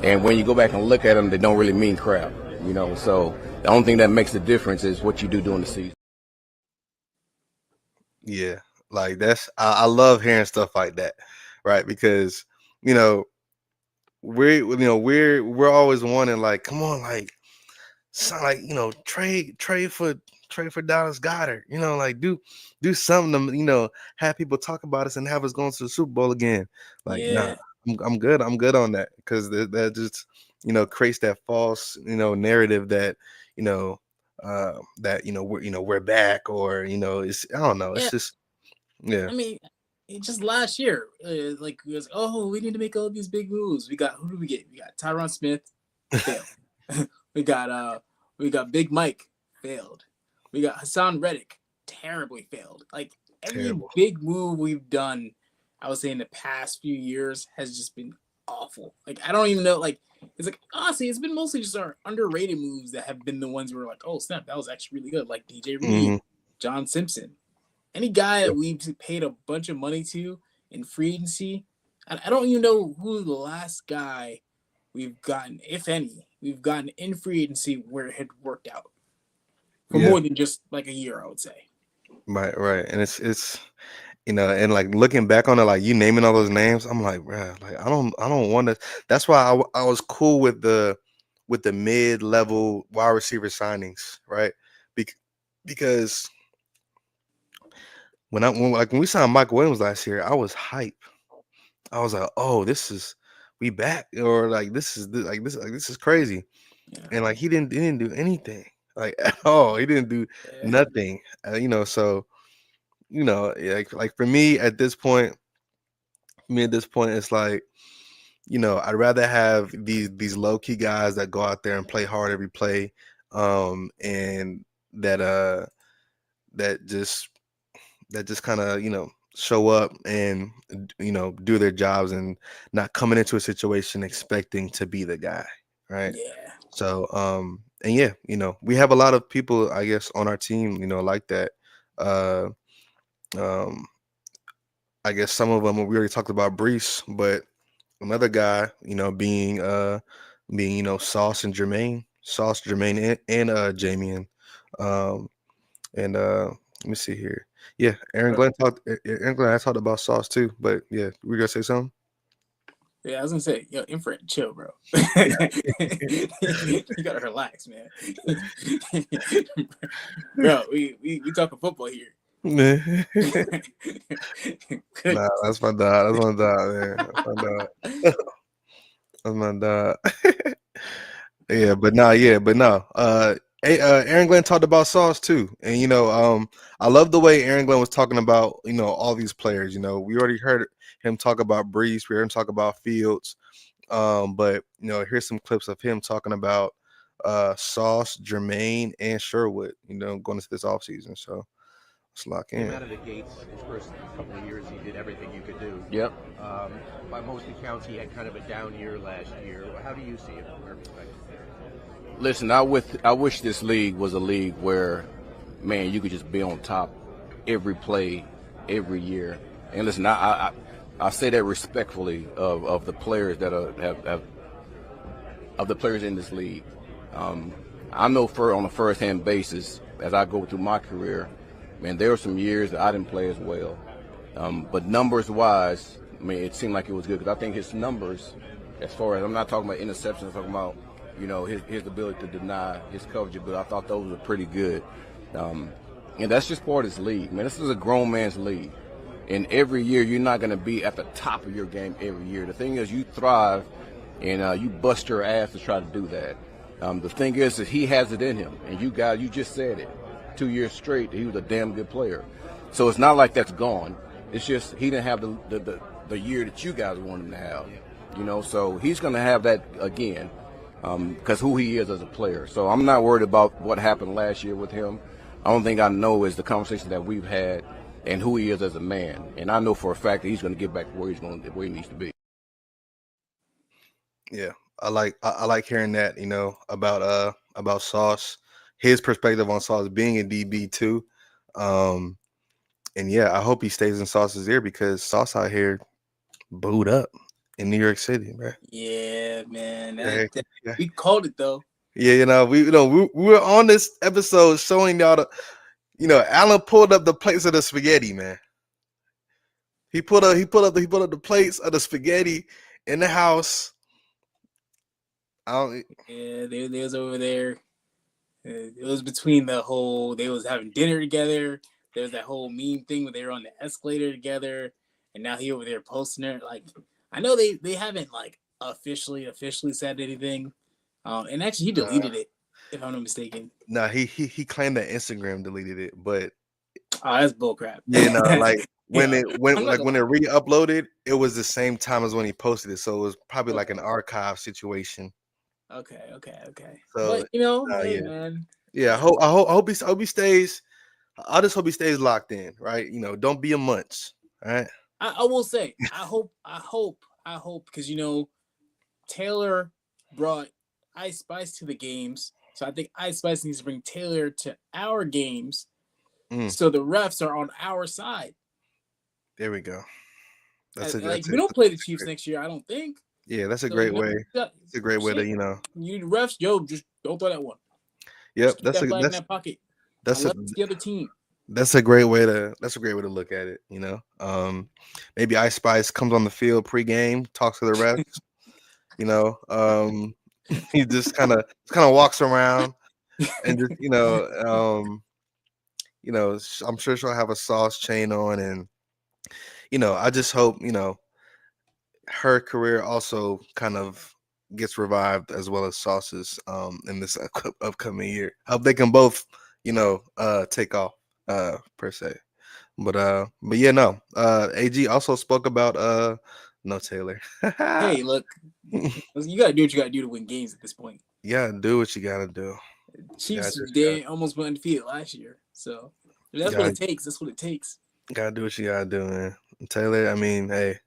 And when you go back and look at them, they don't really mean crap, So the only thing that makes the difference is what you do during the season. Yeah, like I love hearing stuff like that, right? Because we're always wanting, like, come on, like, sound like trade for Dallas Goddard, like do something to have people talk about us and have us going to the Super Bowl again. Like, nah, Yeah. I'm good on that, because that just creates that false narrative that we're back, or it's, I don't know, it's Yeah. just, yeah. I mean, just last year, like we was, oh, we need to make all these big moves. Who do we get? We got Tyron Smith, failed. we got Big Mike, failed. We got Hassan Reddick, terribly failed. Like every Terrible. big move we've done, I would say in the past few years, has just been awful. Like I don't even know. Like it's like, honestly, it's been mostly just our underrated moves that have been the ones where we're like, oh snap, that was actually really good. Like DJ Reed, John Simpson. Any guy that we've paid a bunch of money to in free agency, I don't even know who the last guy we've gotten, if any, we've gotten in free agency where it had worked out for more than just like a year, I would say. Right. And it's and like looking back on it, like you naming all those names, I'm like, bruh, like I don't want to. That's why I was cool with the mid-level wide receiver signings, right? Because when we signed Mike Williams last year, I was hype. I was like, oh, we back, or like this is crazy. Yeah. And like he didn't do anything, like, at all. He didn't do nothing, so like for me at this point, it's like, I'd rather have these low-key guys that go out there and play hard every play, and that just kind of show up and do their jobs, and not coming into a situation expecting to be the guy, right? Yeah. So and yeah, we have a lot of people, I guess, on our team like that. I guess some of them, we already talked about Brees, but another guy, being Sauce, Jermaine, and Jamian. And let me see here. Yeah, Aaron Glenn I talked about Sauce too, but yeah, we gonna say something? Yeah, I was gonna say, yo, infrared, chill, bro. You gotta relax, man. Bro, we talking football here. Nah, Goodness. that's my dog. That's my dog, man. That's my dog. That's my dog. Yeah, but no. Aaron Glenn talked about Sauce too, and I love the way Aaron Glenn was talking about all these players. We already heard him talk about Brees, we heard him talk about Fields, but here's some clips of him talking about Sauce, Jermaine, and Sherwood. Going into this offseason, so let's lock Came in. out of the gates his first couple of years. He did everything you could do. Yep. By most accounts, he had kind of a down year last year. How do you see it from your perspective? Listen, I wish this league was a league where, man, you could just be on top every play, every year. And listen, I say that respectfully of the players that have of the players in this league. I know on a first-hand basis, as I go through my career, man, there were some years that I didn't play as well. But numbers-wise, I mean, it seemed like it was good because I think his numbers, as far as I'm not talking about interceptions, I'm talking about his ability to deny, his coverage ability. I thought those were pretty good. And that's just part of this league, man. This is a grown man's league. And every year, you're not going to be at the top of your game every year. The thing is, you thrive and you bust your ass to try to do that. The thing is that he has it in him. And you just said it. 2 years straight, he was a damn good player. So it's not like that's gone. It's just he didn't have the year that you guys want him to have. So he's going to have that again. Because who he is as a player. So I'm not worried about what happened last year with him. I don't think I know is the conversation that we've had and who he is as a man. And I know for a fact that he's going to get back to where he needs to be. Yeah, I like hearing that, about Sauce, his perspective on Sauce being a DB too. And yeah, I hope he stays in Sauce's ear because Sauce out here booed up in New York City, bro. Yeah, man. Yeah. We called it though. Yeah, we were on this episode showing y'all Alan pulled up the plates of the spaghetti, man. He pulled up the plates of the spaghetti in the house. Yeah, they was over there. It was between the whole. They was having dinner together. There was that whole meme thing where they were on the escalator together, and now he over there posting it. Like, I know they haven't like officially said anything. And actually, he deleted it, if I'm not mistaken. No, he claimed that Instagram deleted it, but that's bullcrap. Yeah, like when it re-uploaded, it was the same time as when he posted it, so it was probably like an archive situation. Okay. So, but hey, man. Yeah, I hope he stays. I just hope he stays locked in, right? Don't be a munch, all right? I will say, I hope, because Taylor brought Ice Spice to the games, so I think Ice Spice needs to bring Taylor to our games, so the refs are on our side. There we go. We don't play the Chiefs next year, I don't think. Yeah, that's a great way. It's a great way to You need refs, just don't throw that one. Yep, that's in that pocket. That's the other team. That's a great way to look at it. Maybe Ice Spice comes on the field pregame, talks to the refs. He just kind of walks around and just I'm sure she'll have a Sauce chain on, and I just hope her career also kind of gets revived as well as Sauce's in this upcoming year. I hope they can both take off per se. But yeah, no. AG also spoke about no Taylor. Hey, look, you gotta do what you gotta do to win games at this point. Yeah, do what you gotta do. Chiefs almost went undefeated last year, so if that's what it takes. That's what it takes. Gotta do what you gotta do, man. Taylor, I mean, hey,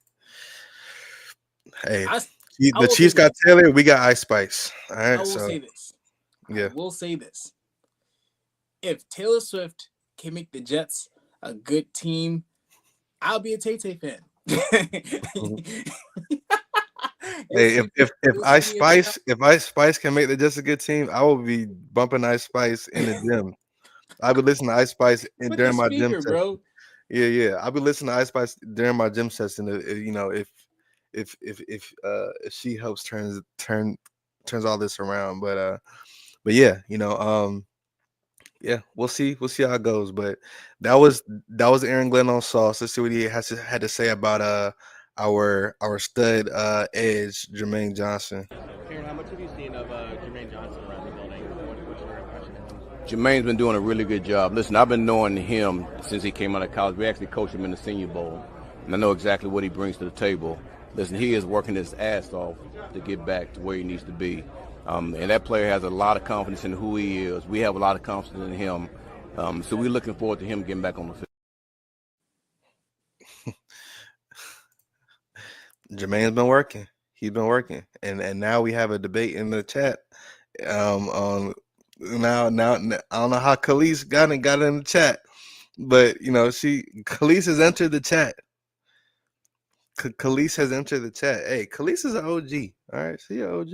the Chiefs got Taylor, we got Ice Spice. All right, I will say this. Yeah, I will say this. If Taylor Swift can make the Jets a good team, I'll be a Tay-Tay fan. Hey, if Ice Spice can make the Jets a good team, I will be bumping Ice Spice in the gym. I would listen to Ice Spice during my gym session. Bro. Yeah. I'll be listening to Ice Spice during my gym session. If if she helps turns all this around. But yeah, yeah, we'll see how it goes. But that was Aaron Glenn on Sauce. Let's see what he had to say about our stud edge Jermaine Johnson. Karen, how much have you seen of Jermaine Johnson around the building? What's your impression of him? Jermaine's been doing a really good job. Listen, I've been knowing him since he came out of college. We actually coached him in the Senior Bowl, and I know exactly what he brings to the table. Listen, he is working his ass off to get back to where he needs to be. And that player has a lot of confidence in who he is. We have a lot of confidence in him. So we're looking forward to him getting back on the field. Jermaine's been working. He's been working. And now we have a debate in the chat. Now I don't know how Khalees got in the chat, but Khalees has entered the chat. Khalees has entered the chat. Hey, Khalees is an OG. All right, she an OG.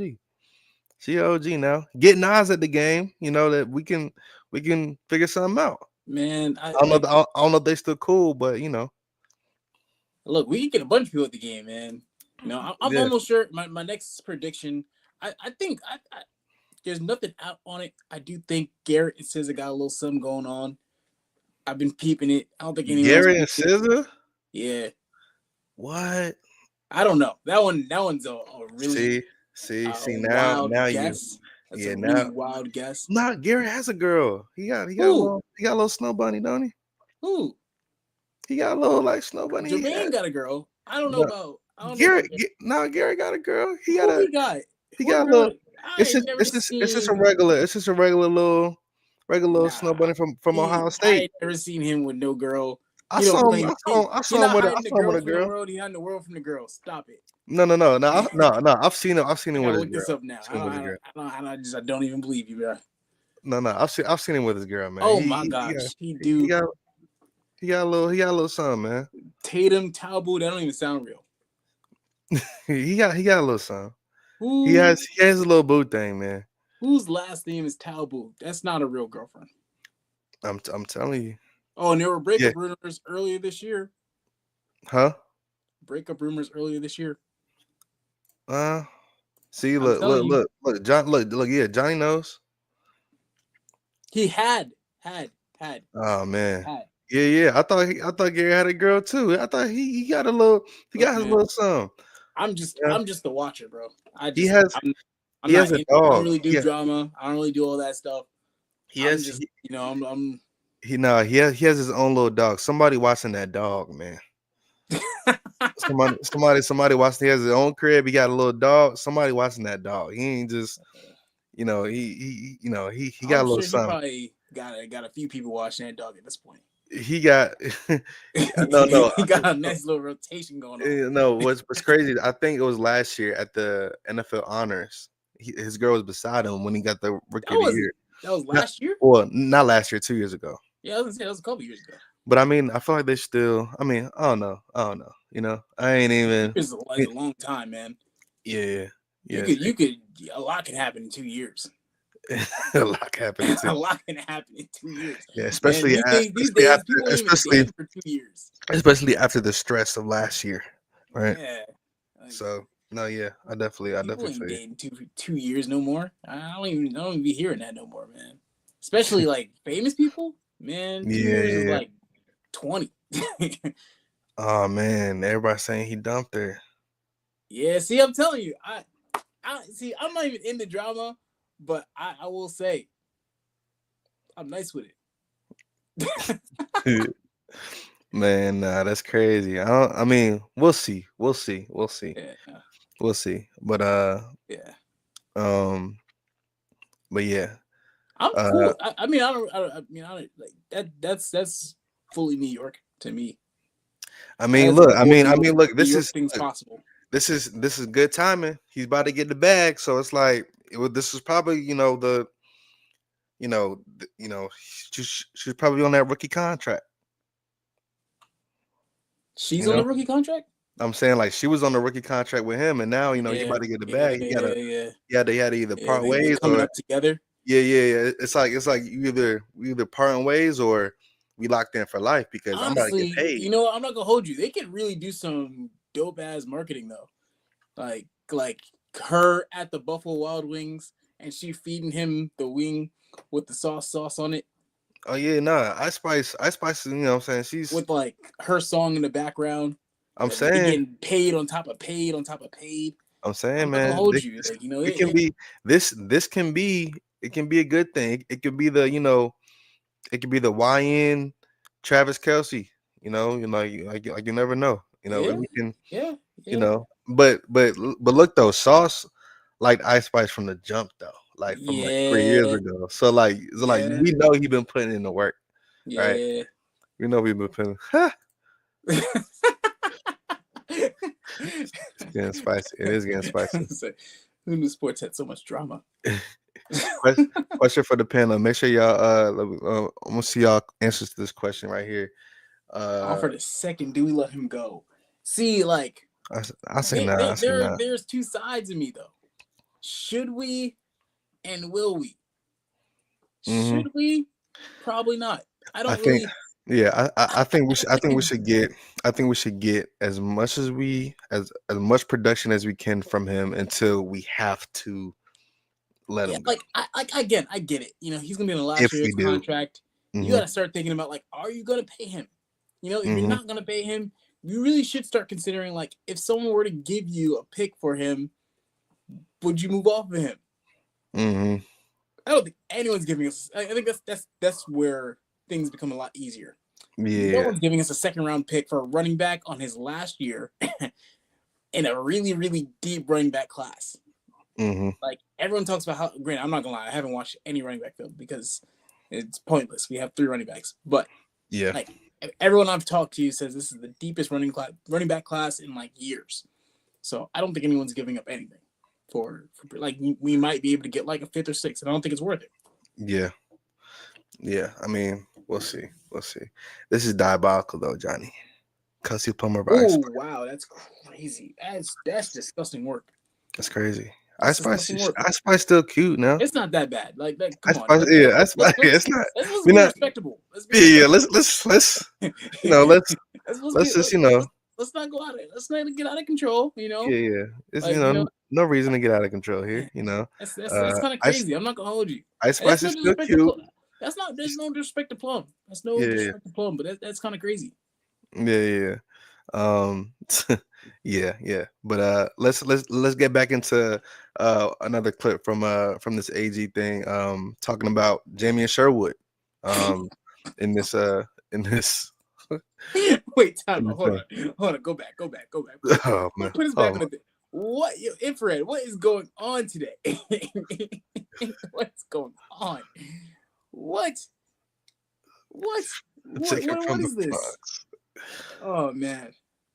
She an OG now. Get Nas at the game. That we can figure something out. Man, I don't know if they still cool, but look, we can get a bunch of people at the game, man. I'm almost sure my next prediction. I think there's nothing out on it. I do think Garrett and SZA got a little something going on. I've been peeping it. I don't think anyone Garrett and SZA. Yeah. What? I don't know. That one's a really see now guess. That's a now really wild guess. Nah, Garrett has a girl. He got a little snow bunny, don't he? Who? He got a little like snow bunny. Jermaine got a girl. I don't know about Garrett. Garrett got a girl. He got a little. It's just a regular little snow bunny from Ohio State. I ain't never seen him with no girl. I saw him with a girl. World, he's not in the world from the girl. Stop it. No. I've seen him with his girl. Look this up now. I don't even believe you, bro. No. I've seen him with his girl, man. Oh my gosh, he got a little something, man. Tatum Talbot. That don't even sound real. he got a little something. He has a little boo thing, man. Whose last name is Talbot? That's not a real girlfriend. I'm telling you. Oh, and there were breakup rumors earlier this year. Huh? Breakup rumors earlier this year. See, look, John, look, yeah, Johnny knows. He had. Oh man. Yeah. I thought Gary had a girl too. I thought he got a little. He got his little son. I'm just the watcher, bro. I'm he has a dog. I don't really do drama. I don't really do all that stuff. He has his own little dog. Somebody watching that dog, man. somebody watching. He has his own crib. He got a little dog. Somebody watching that dog. He ain't just, he got a little something. He probably got a few people watching that dog at this point. He got no. He got a nice little rotation going on. No, what's crazy? I think it was last year at the NFL Honors. His girl was beside him when he got the Rookie of the Year. That was last year? Well, not last year, 2 years ago. Yeah, I was gonna say that was a couple years ago. But I mean, I feel like they still. I mean, I don't know. I ain't even. It's like a long time, man. Yeah. You could. A lot can happen in 2 years. A lot can happen. A lot can happen in 2 years. Yeah, especially for 2 years. Especially after the stress of last year, right? Yeah. So no, yeah, I definitely ain't dating 2 years no more. I don't even be hearing that no more, man. Especially like famous people, man. 2 years is like 20. Oh man, everybody's saying he dumped her. Yeah, see, I'm telling you, I see. I'm not even in the drama, but I will say, I'm nice with it. Man, nah, that's crazy. I mean, we'll see. Yeah. We'll see. But yeah. But yeah. I'm cool. I mean, I don't like that. That's fully New York to me. I mean, look. This is things possible. This is good timing. He's about to get the bag, so it's like this is probably she's probably on that rookie contract. She's on the rookie contract? I'm saying like she was on the rookie contract with him, and now he about to get the bag. They had to either part ways or up together. Yeah. It's like we either parting ways or we locked in for life because honestly, I'm about to get paid. I'm not gonna hold you. They can really do some dope ass marketing though. like her at the Buffalo Wild Wings, and she feeding him the wing with the sauce on it. Oh yeah, nah. Ice Spice. You know what I'm saying? She's. With like her song in the background. I'm Like they saying. getting paid on top of paid on top of paid. I'm saying, I'm not gonna man. hold you. Like It can be. This can be. It can be a good thing. It could be the. It could be the YN Travis Kelsey. Like you never know. yeah, We can. yeah, You yeah, know, but look though, Sauce like Ice Spice from the jump though, like from like 3 years yeah, ago. So yeah, we know he been putting in the work, right? yeah. We know we been putting. It's getting spicy. It is getting spicy. Who knew sports had so much drama? Question for the panel. Make sure y'all. I'm gonna see y'all answers to this question right here. For the second, do we let him go? See, like I say nah. I say nah. there's two sides of me though. Should we and will we? Should we? Probably not. I don't think. really. Yeah, I think we should. I think we should get. I think we should get as much as much production as we can from him until we have to let him go. Like I get it. He's gonna be in the last If year of we his do. contract. You got to start thinking about like, are you gonna pay him? If you're not gonna pay him, you really should start considering like, if someone were to give you a pick for him, would you move off of him? I don't think anyone's giving us. I think that's where things become a lot easier. Yeah. No one's giving us a second round pick for a running back on his last year in a really, really deep running back class. Like everyone talks about how great. I'm not gonna lie, I haven't watched any running back film because it's pointless. We have 3 running backs, but yeah, like everyone I've talked to says this is the deepest running back class in like years. So I don't think anyone's giving up anything for like we might be able to get like a 5th or 6th, and I don't think it's worth it. Yeah. I mean, we'll see. This is diabolical though, Johnny. Kelsey Plummer. Oh wow, that's crazy. That's disgusting work. That's crazy. Ice Spice still cute now. It's not that bad. Like come on. Ice Spice. It's not. Let's be respectable. Let's just Let's not go out of it. Let's not get out of control. Yeah. It's no reason to get out of control here. That's kind of crazy. I'm not gonna hold you. Ice Spice is still cute. There's no disrespect to Plum. That's no disrespect to Plum, but that's kind of crazy. Yeah. Yeah. But let's get back into another clip from this AG thing. Talking about Jamie and Sherwood. In this. Wait, time out. Hold on. Go back. Oh man. Put us back on the thing. What infrared? What is going on today? What's going on? What is this? Box. Oh man.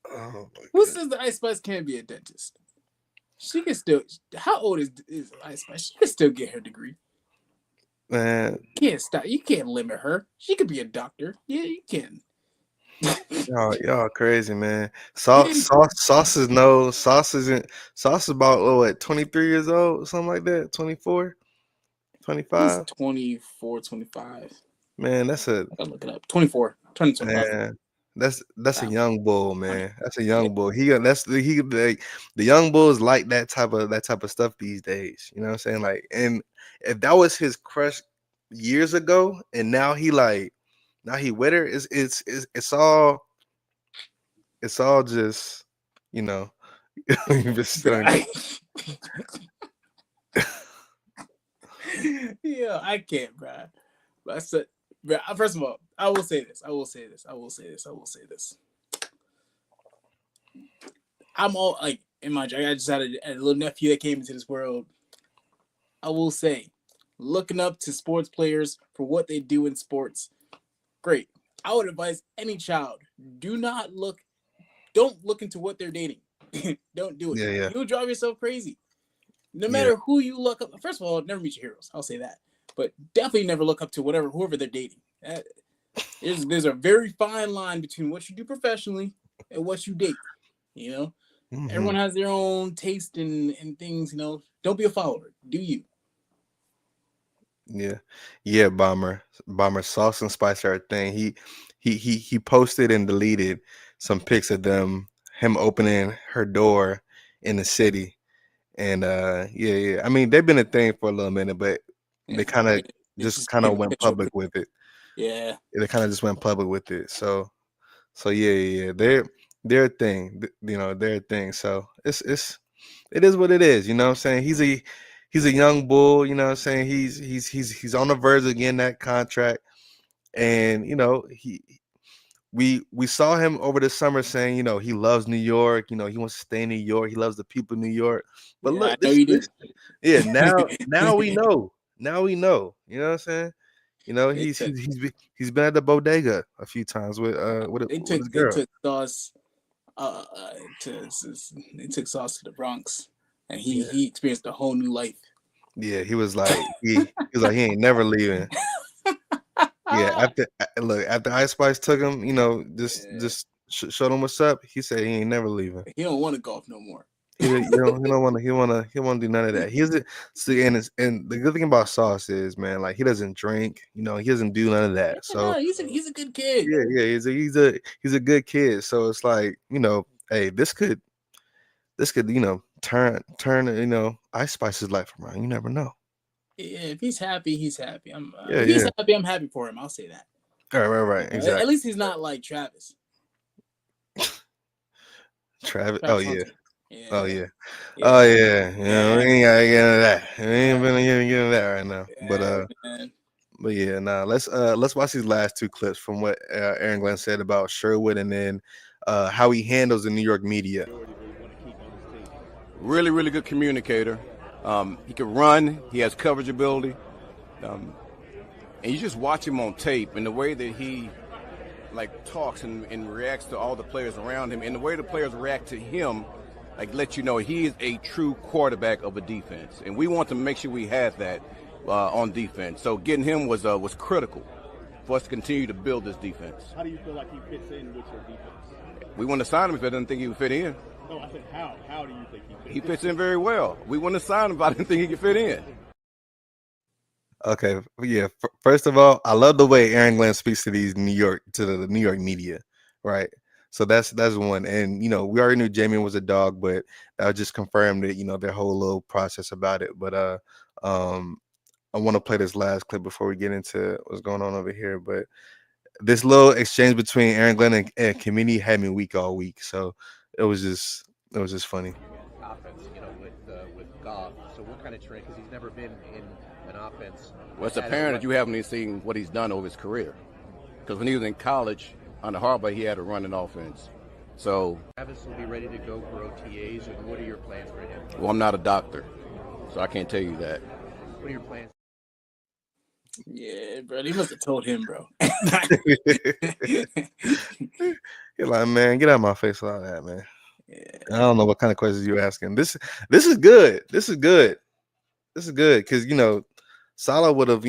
Oh, who says the Ice Spice can't be a dentist? She can still. How old is Ice Spice? She can still get her degree. Man, can't stop. You can't limit her. She could be a doctor. Yeah, you can. y'all crazy, man. Sauce is about what 23 years old, something like that. 24, 25. He's 24, 25. Man, that's a. I gotta look it up. 24. 25. Man, that's a young bull, man. That's a young bull. The young bulls like that type of stuff these days. You know what I'm saying? Like, and if that was his crush years ago, and now he with her, it's all just Yeah, I can't, bro. But I said, bro, first of all, I will say this. I'm all like, in my I just had a little nephew that came into this world. I will say, looking up to sports players for what they do in sports, great. I would advise any child, don't look into what they're dating. Don't do it. Yeah. You'll drive yourself crazy. No matter who you look up, first of all, never meet your heroes. I'll say that. But definitely never look up to whoever they're dating. There's a very fine line between what you do professionally and what you date. Everyone has their own taste and things. Don't be a follower. Do you? Yeah. Bomber. Sauce and Spice are a thing. He posted and deleted some pics of him opening her door in the city. And yeah. I mean, they've been a thing for a little minute, but Yeah, they kind of it just just kind of became went official. public with it. Yeah, They kind of just went public with it. So yeah. They're a thing. They're a thing. So it is what it is. You know what I'm saying? He's a young bull. You know what I'm saying? He's on the verge of getting that contract, and we saw him over the summer saying, he loves New York. He wants to stay in New York. He loves the people of New York. But yeah, I look, know this you do. this yeah. Now we know. Now we know. You know what I'm saying? It took He's been at the bodega a few times with it his it girl. took Sauce to it took Sauce to the Bronx, and Yeah. he experienced a whole new life. Yeah, he was like he ain't never leaving. Yeah, after Ice Spice took him, just showed him what's up. He said he ain't never leaving. He don't want to golf no more. He don't want to do none of that. See, and the good thing about Sauce is, man, like he doesn't drink. He doesn't do none of that. So No, he's a good kid. yeah, he's a good kid. So it's like, hey, this could turn Ice Spice's life around. You never know. Yeah, if he's happy, he's happy. Yeah, If he's yeah. happy, I'm happy for him. I'll say that. Right. At Exactly. least he's not like Travis. Travis. Oh Travis yeah. Hunter. Oh yeah. Yeah. Oh yeah. Yeah. We ain't gotta get into that. We ain't gonna get into that right now. Yeah, man. But yeah, nah. Let's watch these last two clips from what Aaron Glenn said about Sherwood, and then how he handles the New York media. Really, really good communicator. He can run. He has coverage ability. And you just watch him on tape, and the way that he talks and reacts to all the players around him, and the way the players react to him, let you know he is a true quarterback of a defense. And we want to make sure we have that on defense. So getting him was critical for us to continue to build this defense. How do you feel like he fits in with your defense? We wouldn't have signed him if I didn't think he would fit in. No, I said how. How do you think he fits in? He fits in very well. We wouldn't have signed him if I didn't think he could fit in. Okay, yeah. First of all, I love the way Aaron Glenn speaks to the New York media, right? So that's one, and we already knew Jamie was a dog, but that just confirmed that their whole little process about it. But I want to play this last clip before we get into what's going on over here. But this little exchange between Aaron Glenn and community had me weak all week, so it was just funny. Offense, with Goff. So what kind of trend? Because he's never been in an offense. Well, it's apparent that you haven't seen what he's done over his career. Because when he was in college under Harbaugh, he had a running offense. So Travis will be ready to go for OTAs. And what are your plans for him? Well, I'm not a doctor, so I can't tell you that. What are your plans? Yeah, bro. He must have told him, bro. You're like, man, get out of my face with all that, man. Yeah. I don't know what kind of questions you're asking. This is good. This is good because Salah would have,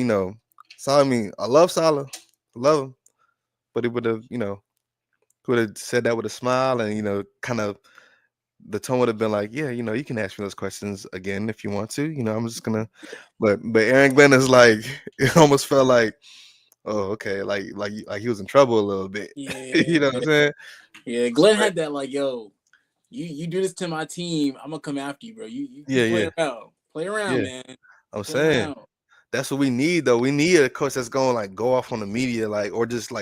Salah. I mean, I love Salah, I love him, but he would have, said that with a smile, and kind of the tone would have been like, yeah, you can ask me those questions again if you want to. I'm just gonna, but Aaron Glenn is like, it almost felt like, oh, okay, like he was in trouble a little bit. Yeah. You know what I'm saying? Yeah, Glenn had that yo, you do this to my team, I'm gonna come after you, bro. You play around, man. I'm saying that's what we need, though. We need a coach that's going to go off on the media, or just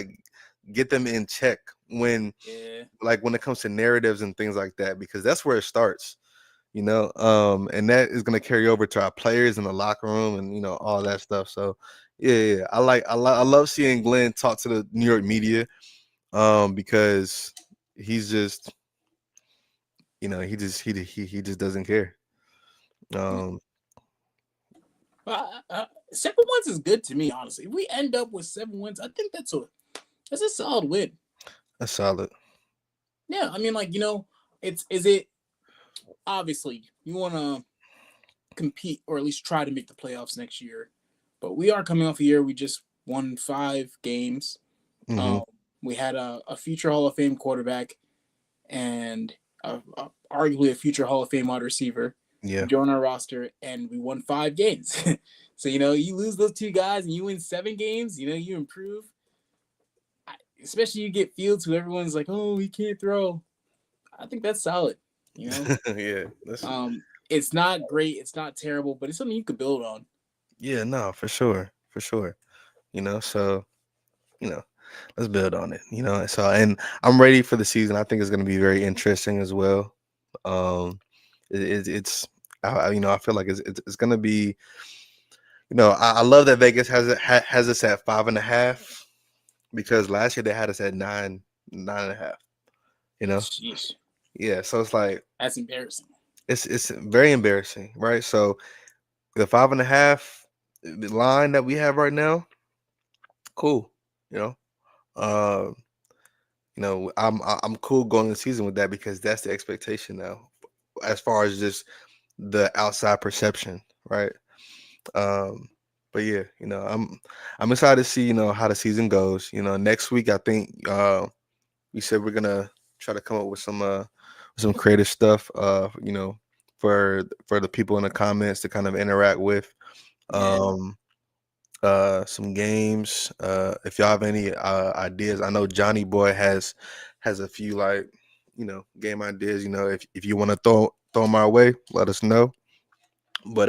get them in check when when it comes to narratives and things like that, because that's where it starts, and that is going to carry over to our players in the locker room and all that stuff. So yeah, I love seeing Glenn talk to the New York media, because he's just he just doesn't care. 7 wins is good to me, honestly. If we end up with 7 wins, I think that's a solid win. That's solid. Yeah, I mean, is it obviously you want to compete or at least try to make the playoffs next year, but we are coming off a year we just won 5 games. Mm-hmm. We had a future Hall of Fame quarterback and arguably a future Hall of Fame wide receiver join our roster, and we won 5 games. So you lose those 2 guys and you win 7 games. You improve. Especially you get Fields, who everyone's like, oh, he can't throw. I think that's solid. You know, Yeah, that's it's not great, it's not terrible, but it's something you could build on. yeah, no, for sure, for sure. So you know, let's build on it. So and I'm ready for the season. I think it's going to be very interesting as well. Um, it's I feel like it's going to be. I love that Vegas has us at 5.5 because last year they had us at 9.5. You know, Sheesh, yeah. So it's like that's embarrassing. it's very embarrassing, right? So the 5.5 line that we have right now, cool. You know, uh, I'm cool going the season with that because that's the expectation now, as far as just the outside perception, right? Um, but yeah, I'm excited to see how the season goes. Next week I think we said we're gonna try to come up with some creative stuff. For the people in the comments to kind of interact with. Yeah, Um, some games. If y'all have any ideas, I know Johnny Boy has a few like game ideas. If you want to throw them our way, let us know. But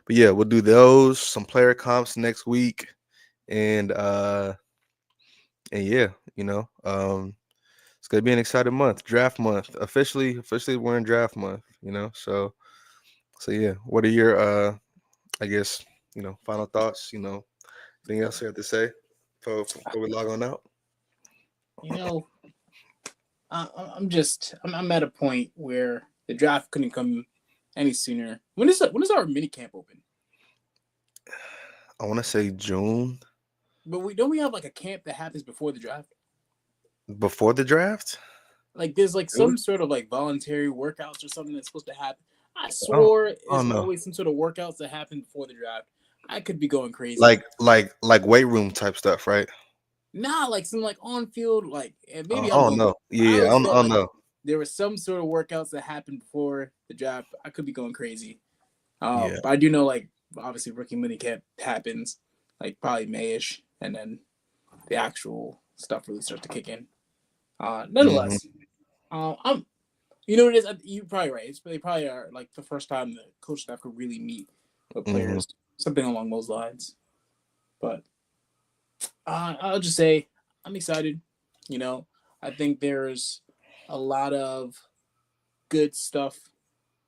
yeah, we'll do those. Some player comps next week, and yeah, it's gonna be an exciting month, draft month. Officially, we're in draft month. So yeah. What are your I guess final thoughts? Anything else you have to say before we log on out? you know, I'm at a point where the draft couldn't come any sooner. When is our mini camp open? I want to say June But we have like a camp that happens before the draft. before the draft. Like there's like Really? some sort of like voluntary workouts or something that's supposed to happen. I Oh, swore oh there's no, always some sort of workouts that happen before the draft. I could be going crazy. like weight room type stuff, right? Nah, like some like on field like, and maybe I I'm don't wrong. know. But I Yeah, always I felt don't like know. there was some sort of workouts that happened before the draft. I could be going crazy. Yeah. But I do know like obviously rookie minicamp happens like probably Mayish, and then the actual stuff really starts to kick in. Hmm. Nonetheless, I'm you know what it is. You're probably right. They probably are like the first time the coach staff could really meet with Hmm. players, something along those lines. But I'll just say I'm excited. You know, I think there's a lot of good stuff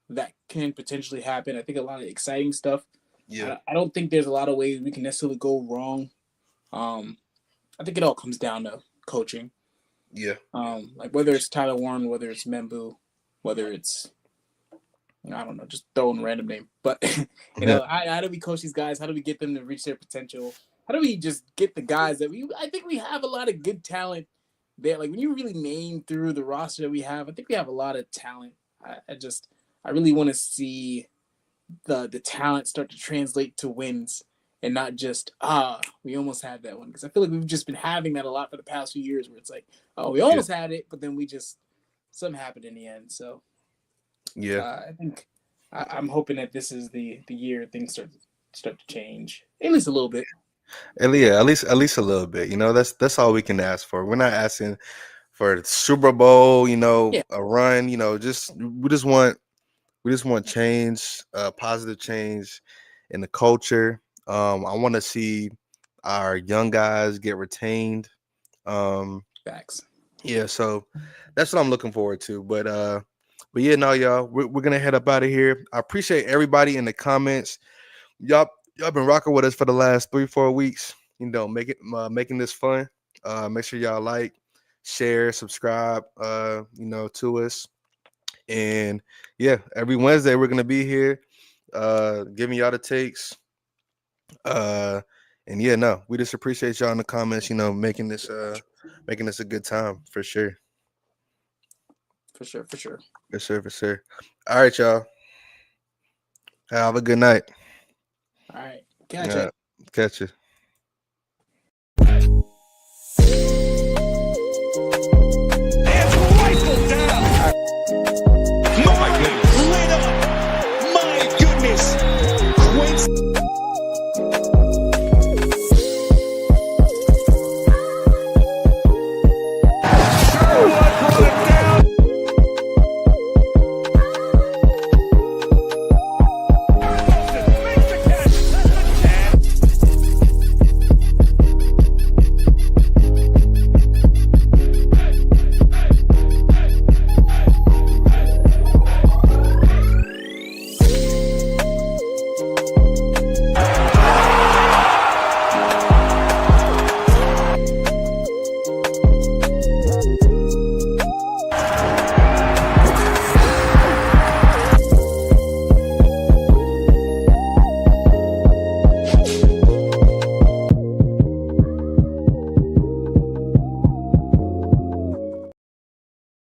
that can potentially happen. I think a lot of exciting stuff. Yeah. I don't think there's a lot of ways we can necessarily go wrong. Um, I think it all comes down to coaching. Yeah. Like whether it's Tyler Warren, whether it's Membu, whether it's I don't know, just throwing a random name. But how do we coach these guys? How do we get them to reach their potential? How do we just get the guys that I think we have a lot of good talent there. Like when you really name through the roster that we have, I think we have a lot of talent. I really want to see the talent start to translate to wins and not just we almost had that one, because I feel like we've just been having that a lot for the past few years where it's like, oh, we Yeah. almost had it, but then we just something happened in the end. So Yeah. I think I'm hoping that this is the year things start to change at least a little bit. And yeah, at least a little bit. That's all we can ask for. We're not asking for the Super Bowl. Yeah, A run. We just want change, positive change in the culture. I want to see our young guys get retained. Um, facts. yeah, so that's what I'm looking forward to. But yeah, no, y'all, we're gonna head up out of here. I appreciate everybody in the comments. Y'all been rocking with us for the last 3-4 weeks. Making this fun. Make sure y'all like, share, subscribe. To us. And yeah, every Wednesday we're gonna be here, giving y'all the takes. Uh, and yeah, no, we just appreciate y'all in the comments. Making this a good time for sure. For sure, for sure. For sure, for sure. All right, y'all. Have a good night. All right, catch Yeah, it. catch you.